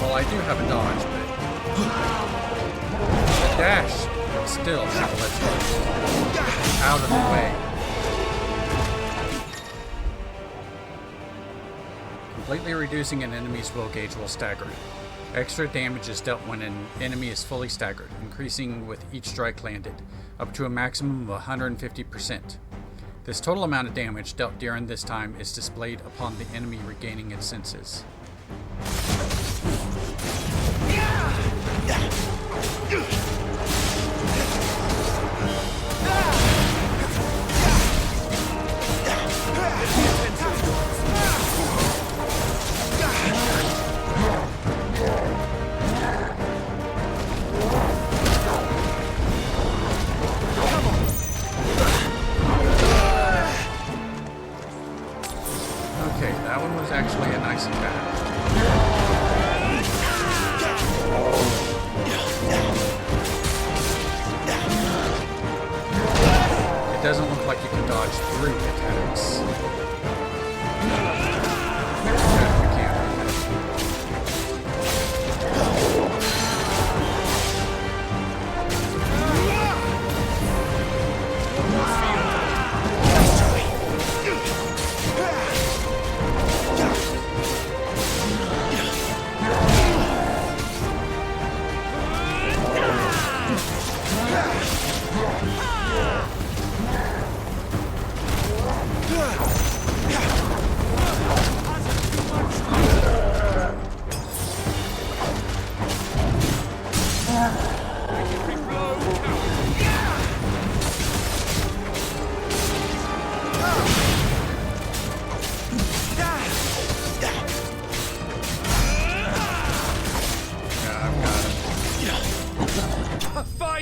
Well, I do have a dodge, but the dash still should let you out of the way. Completely reducing an enemy's will gauge will stagger it. Extra damage is dealt when an enemy is fully staggered, increasing with each strike landed, up to a maximum of 150%. This total amount of damage dealt during this time is displayed upon the enemy regaining its senses. That one was actually a nice attack. It doesn't look like you can dodge through attacks.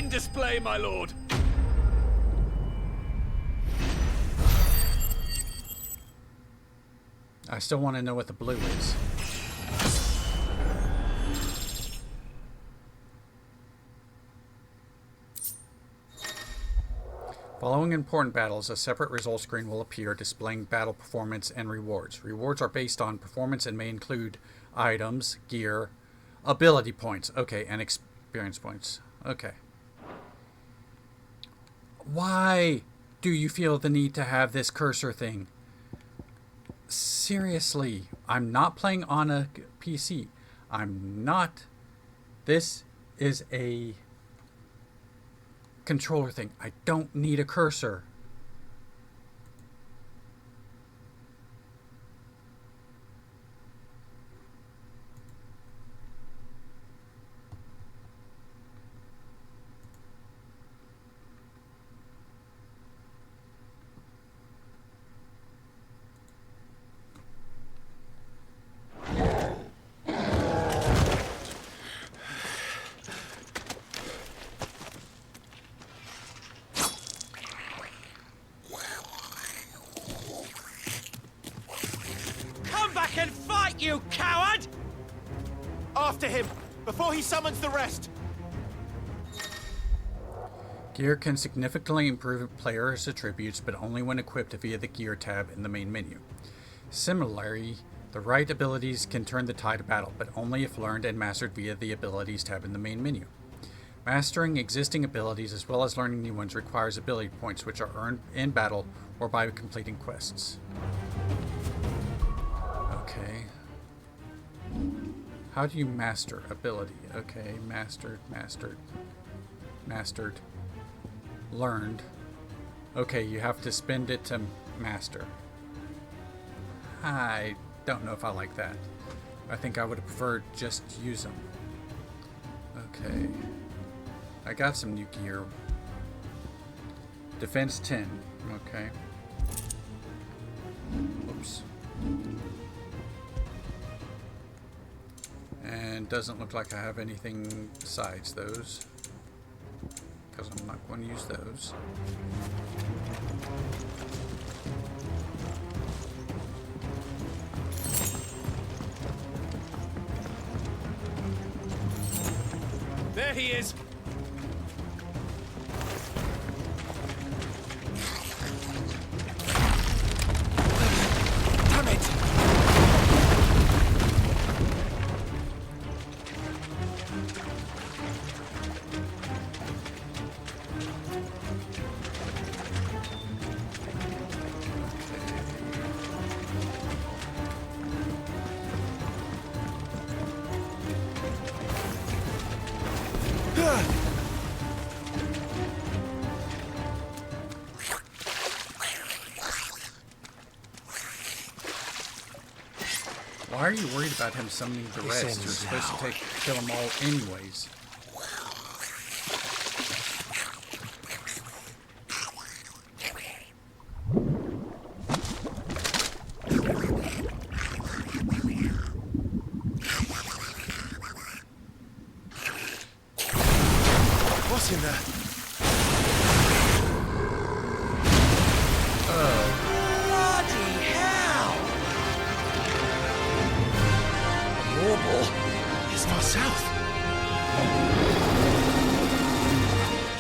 Display, my lord. I still want to know what the blue is. Following important battles, a separate result screen will appear displaying battle performance and rewards. Rewards are based on performance and may include items, gear, ability points, okay, and experience points. Okay. Why do you feel the need to have this cursor thing? Seriously, I'm not playing on a PC. I'm not. This is a controller thing. I don't need a cursor. You coward! After him, before he summons the rest! Gear can significantly improve a player's attributes, but only when equipped via the Gear tab in the main menu. Similarly, the right abilities can turn the tide of battle, but only if learned and mastered via the Abilities tab in the main menu. Mastering existing abilities as well as learning new ones requires ability points, which are earned in battle or by completing quests. Okay. How do you master ability? Okay, mastered. Learned. Okay, you have to spend it to master. I don't know if I like that. I think I would have preferred just use them. Okay. I got some new gear. Defense 10. Okay. Oops. And And doesn't look like I have anything besides those, because I'm not going to use those. There he is! Damn it! Why are you worried about him summoning the rest? You're supposed to kill them all anyways. What's in there? Bloody hell! Warble is far south.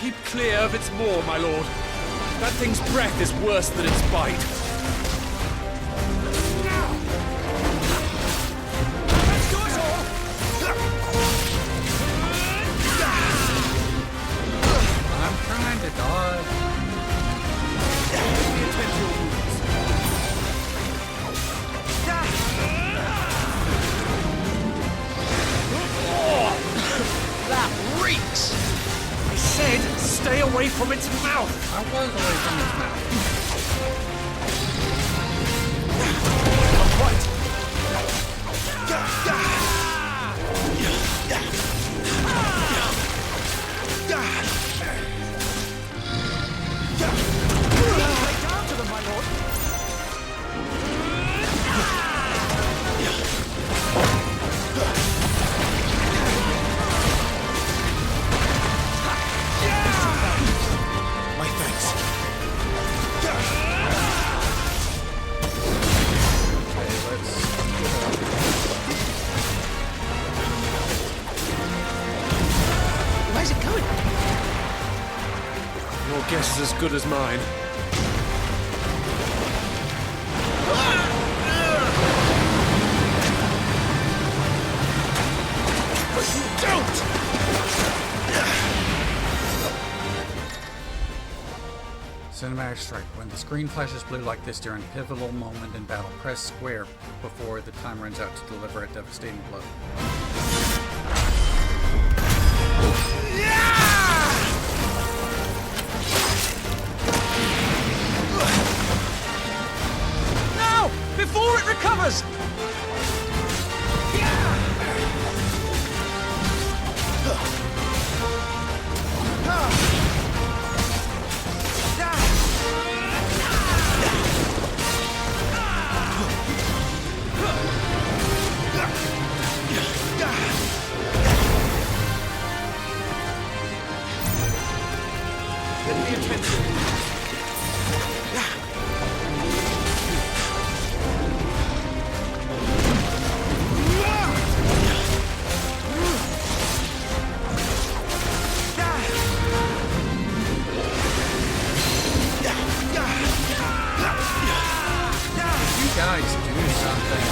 Keep clear of its maw, my lord. That thing's breath is worse than its bite. I'm trying to dodge. That reeks! I said stay away from its mouth! I was away from its mouth. Lay down to them, my lord. My thanks. Okay, let's... Where's it going? Your guess is as good as mine. But you don't! Cinematic strike. When the screen flashes blue like this during a pivotal moment in battle, press square before the time runs out to deliver a devastating blow. Now! Before it recovers! Guys, do something.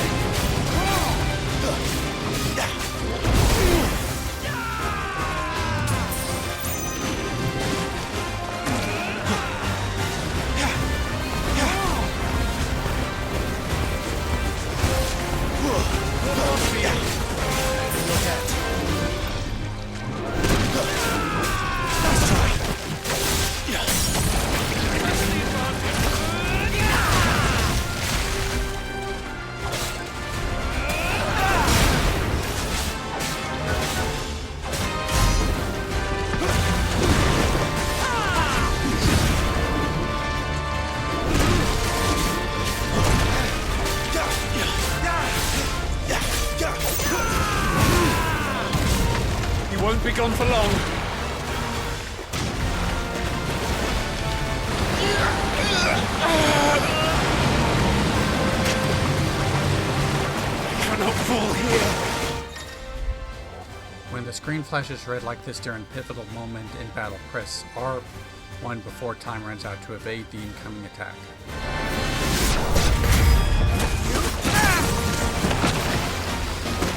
screen flashes red like this during pivotal moment in battle, press R1 before time runs out to evade the incoming attack.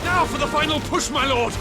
Now for the final push, my lord!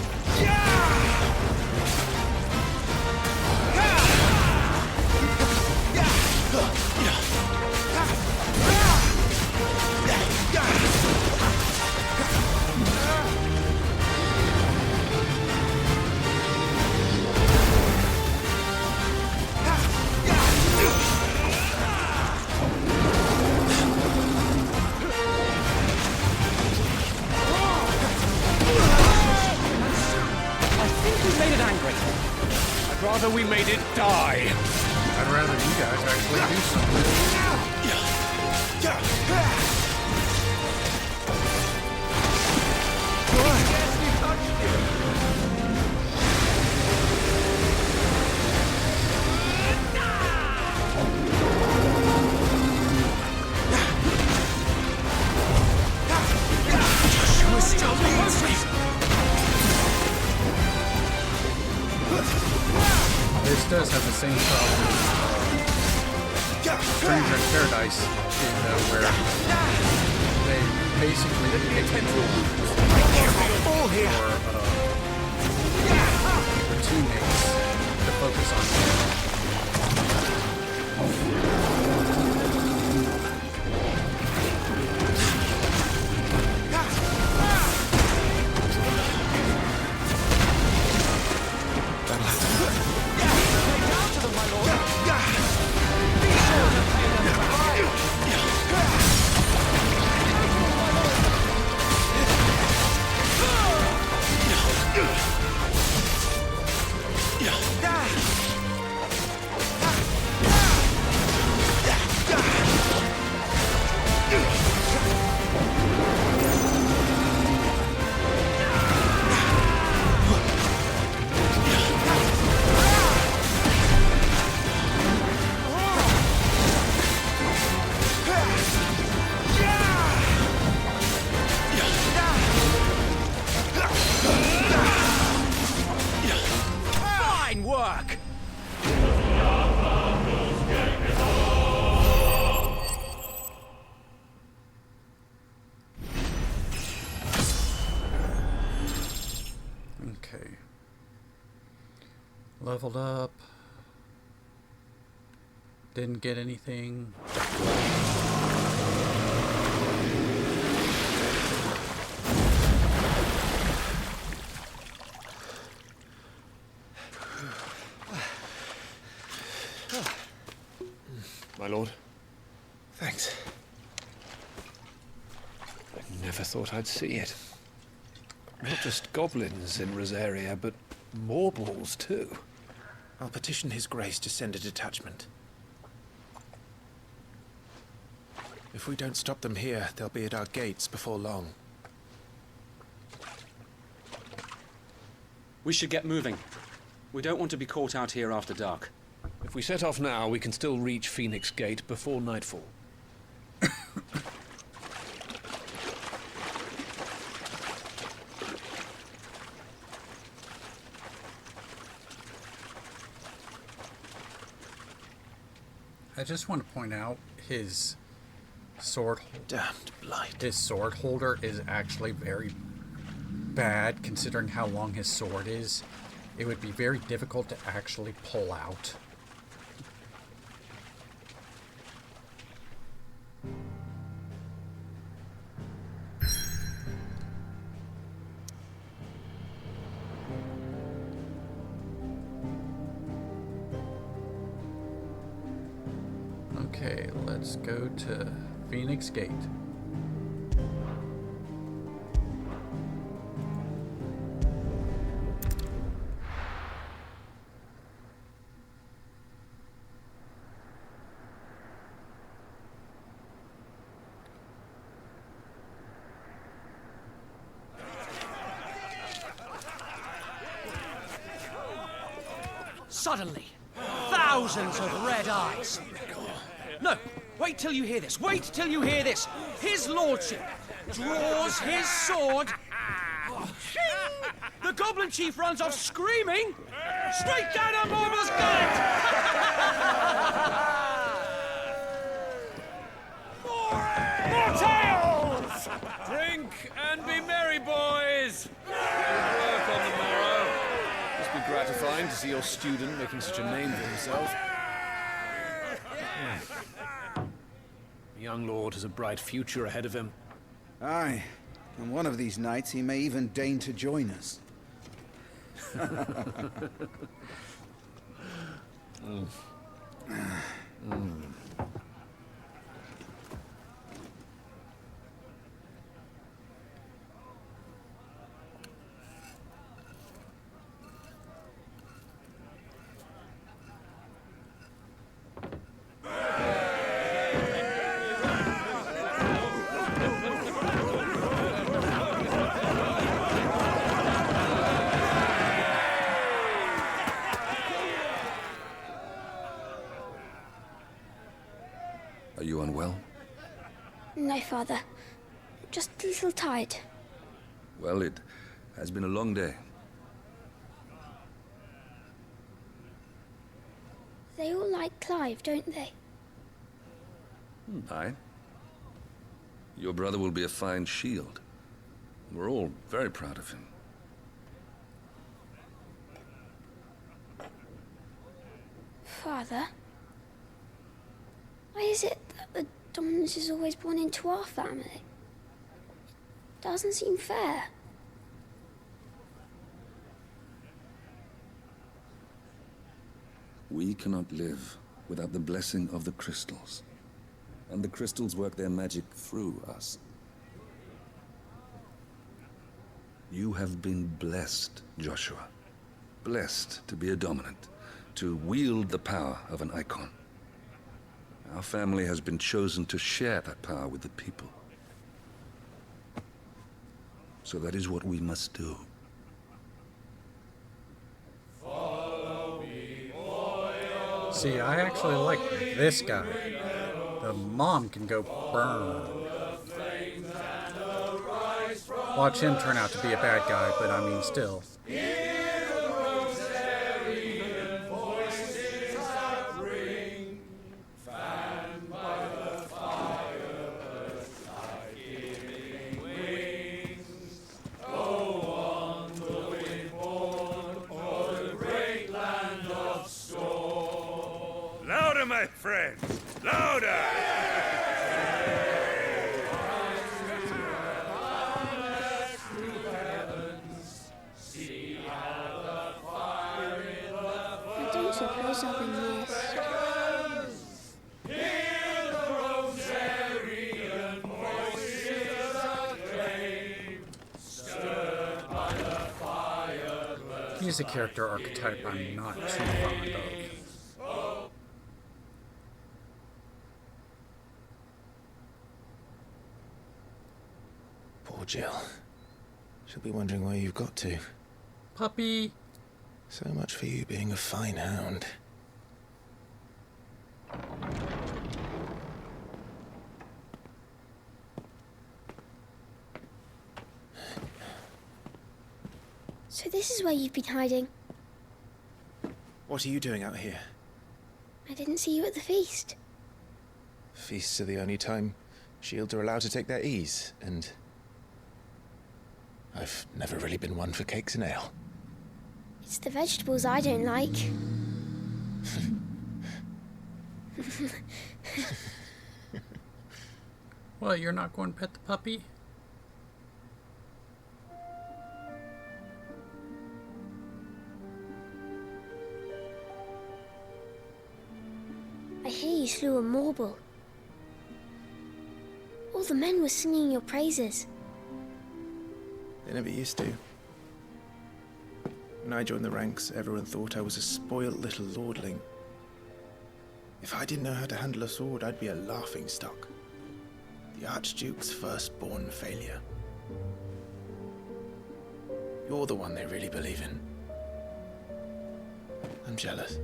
I'd rather we made it die. I'd rather you guys actually do something. This does have the same problem as Stranger in Paradise, where they basically take your teammates to focus on. Okay. Leveled up. Didn't get anything. My lord. Thanks. I never thought I'd see it. Not just goblins in Rosaria, but morbles too. I'll petition His Grace to send a detachment. If we don't stop them here, they'll be at our gates before long. We should get moving. We don't want to be caught out here after dark. If we set off now, we can still reach Phoenix Gate before nightfall. I just want to point out his sword. Damned blight. His sword holder is actually very bad, considering how long his sword is. It would be very difficult to actually pull out. Okay, let's go to Phoenix Gate. Suddenly, thousands of red eyes. No, wait till you hear this. Wait till you hear this. His lordship draws his sword. The The Goblin Chief runs off screaming! Straight down a Mormor's gullet! More tales! Drink and be merry, boys! Good work on the morrow. Must be gratifying to see your student making such a name for himself. The young lord has a bright future ahead of him. Aye, and one of these nights he may even deign to join us. Are you unwell? No, Father. Just a little tired. Well, it has been a long day. They all like Clive, don't they? Aye. Your brother will be a fine shield. We're all very proud of him. Father? Why is it that the dominance is always born into our family? Doesn't seem fair. We cannot live without the blessing of the crystals. And the crystals work their magic through us. You have been blessed, Joshua. Blessed to be a dominant, to wield the power of an icon. Our family has been chosen to share that power with the people. So that is what we must do. See, I actually like this guy. The mom can go burn. Watch him turn out to be a bad guy, but I mean, still. Louder, my friends! Louder! I don't suppose I'll be missed. He's a character archetype I'm not too fond of. Poor Jill. She'll be wondering where you've got to. Puppy! So much for you being a fine hound. So this is where you've been hiding. What are you doing out here? I didn't see you at the feast. Feasts are the only time shields are allowed to take their ease, and I've never really been one for cakes and ale. It's the vegetables I don't like. Well, you're not going to pet the puppy? I hear you slew a Morble. All the men were singing your praises. They never used to. When I joined the ranks, everyone thought I was a spoilt little lordling. If I didn't know how to handle a sword, I'd be a laughingstock. The Archduke's firstborn failure. You're the one they really believe in. I'm jealous.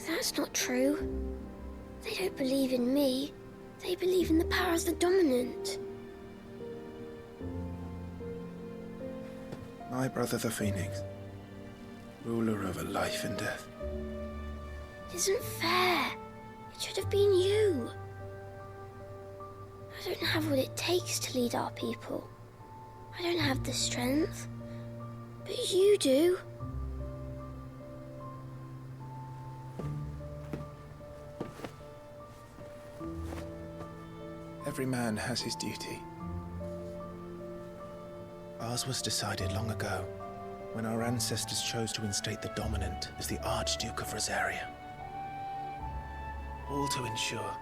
That's not true. They don't believe in me. They believe in the power of the dominant. My brother the Phoenix, ruler over life and death. It isn't fair. It should have been you. I don't have what it takes to lead our people. I don't have the strength. But you do. Every man has his duty. Ours was decided long ago, when our ancestors chose to instate the dominant as the Archduke of Rosaria. All to ensure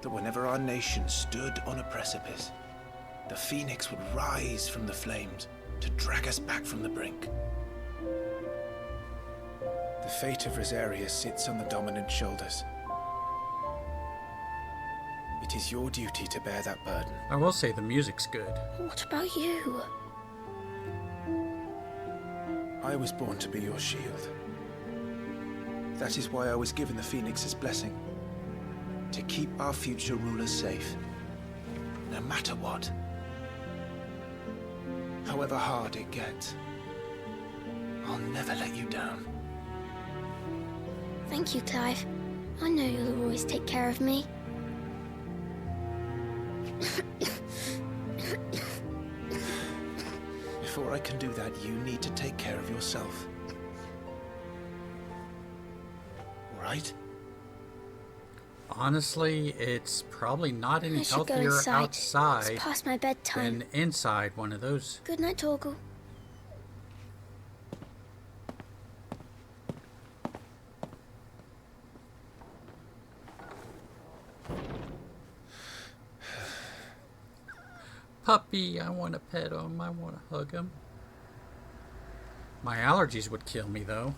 that whenever our nation stood on a precipice, the Phoenix would rise from the flames to drag us back from the brink. The fate of Rosaria sits on the dominant's shoulders. It is your duty to bear that burden. I will say the music's good. What about you? I was born to be your shield. That is why I was given the Phoenix's blessing. To keep our future rulers safe. No matter what. However hard it gets. I'll never let you down. Thank you, Clive. I know you'll always take care of me. Before I can do that, you need to take care of yourself. Right? Honestly, it's probably not any I should go healthier inside. outside It's past my bedtime. than inside one of those. Good night, Torgal. Puppy, I want to pet him. I want to hug him. My allergies would kill me, though.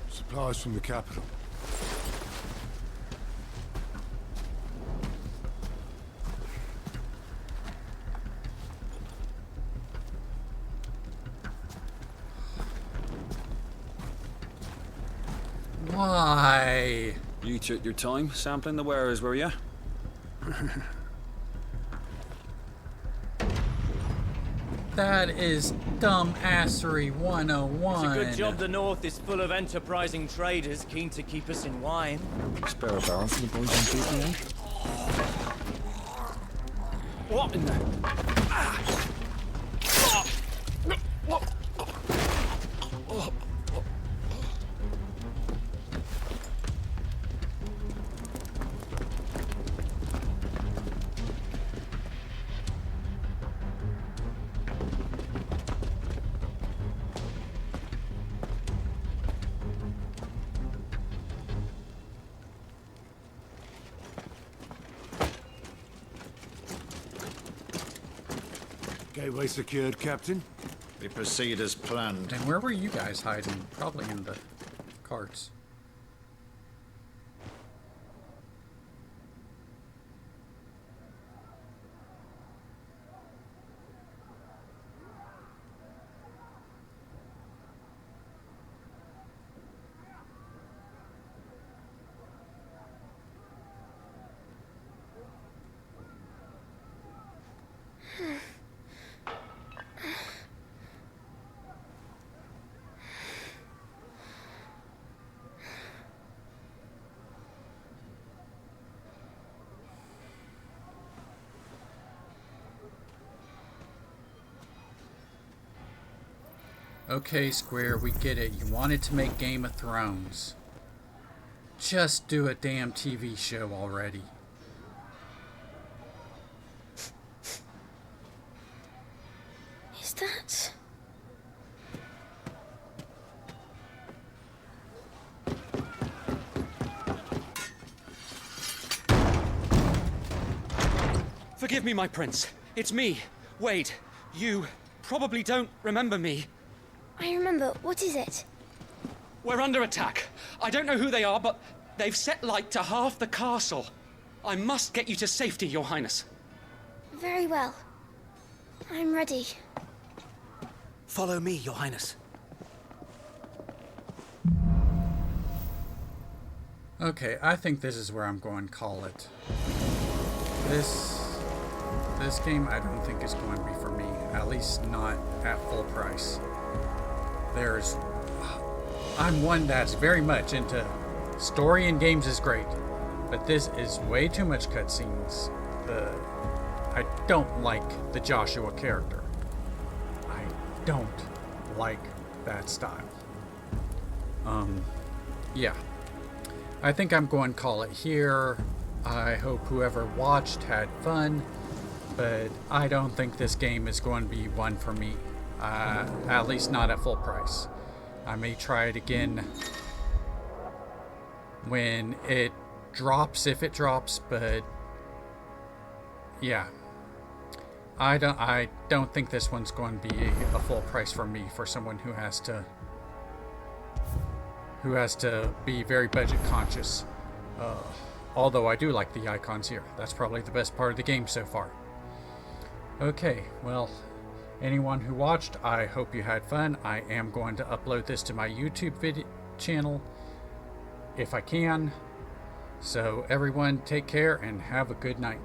Supplies from the capital. Why? You took your time sampling the wares, were you? That is dumbassery 101. It's a good job the North is full of enterprising traders keen to keep us in wine. Spare a barrel for the boys on duty, eh? What in the... Gateway secured, Captain. We proceed as planned. And where were you guys hiding? Probably in the carts. Okay, Square, we get it. You wanted to make Game of Thrones. Just do a damn TV show already. Is that... Forgive me, my prince. It's me, Wade. You probably don't remember me. I remember. What is it? We're under attack. I don't know who they are, but they've set light to half the castle. I must get you to safety, Your Highness. Very well. I'm ready. Follow me, Your Highness. Okay, I think this is where I'm going to call it. This game I don't think is going to be for me, at least not at full price. I'm one that's very much into story in games is great, but this is way too much cutscenes. I don't like the Joshua character. I don't like that style. Yeah. I think I'm going to call it here. I hope whoever watched had fun, but I don't think this game is going to be one for me. At least not at full price. I may try it again when it drops, if it drops, but yeah. I don't think this one's going to be a full price for me, for someone who has to be very budget conscious. Although I do like the icons here. That's probably the best part of the game so far. Okay, well, anyone who watched, I hope you had fun. I am going to upload this to my YouTube channel if I can. So everyone, take care and have a good night.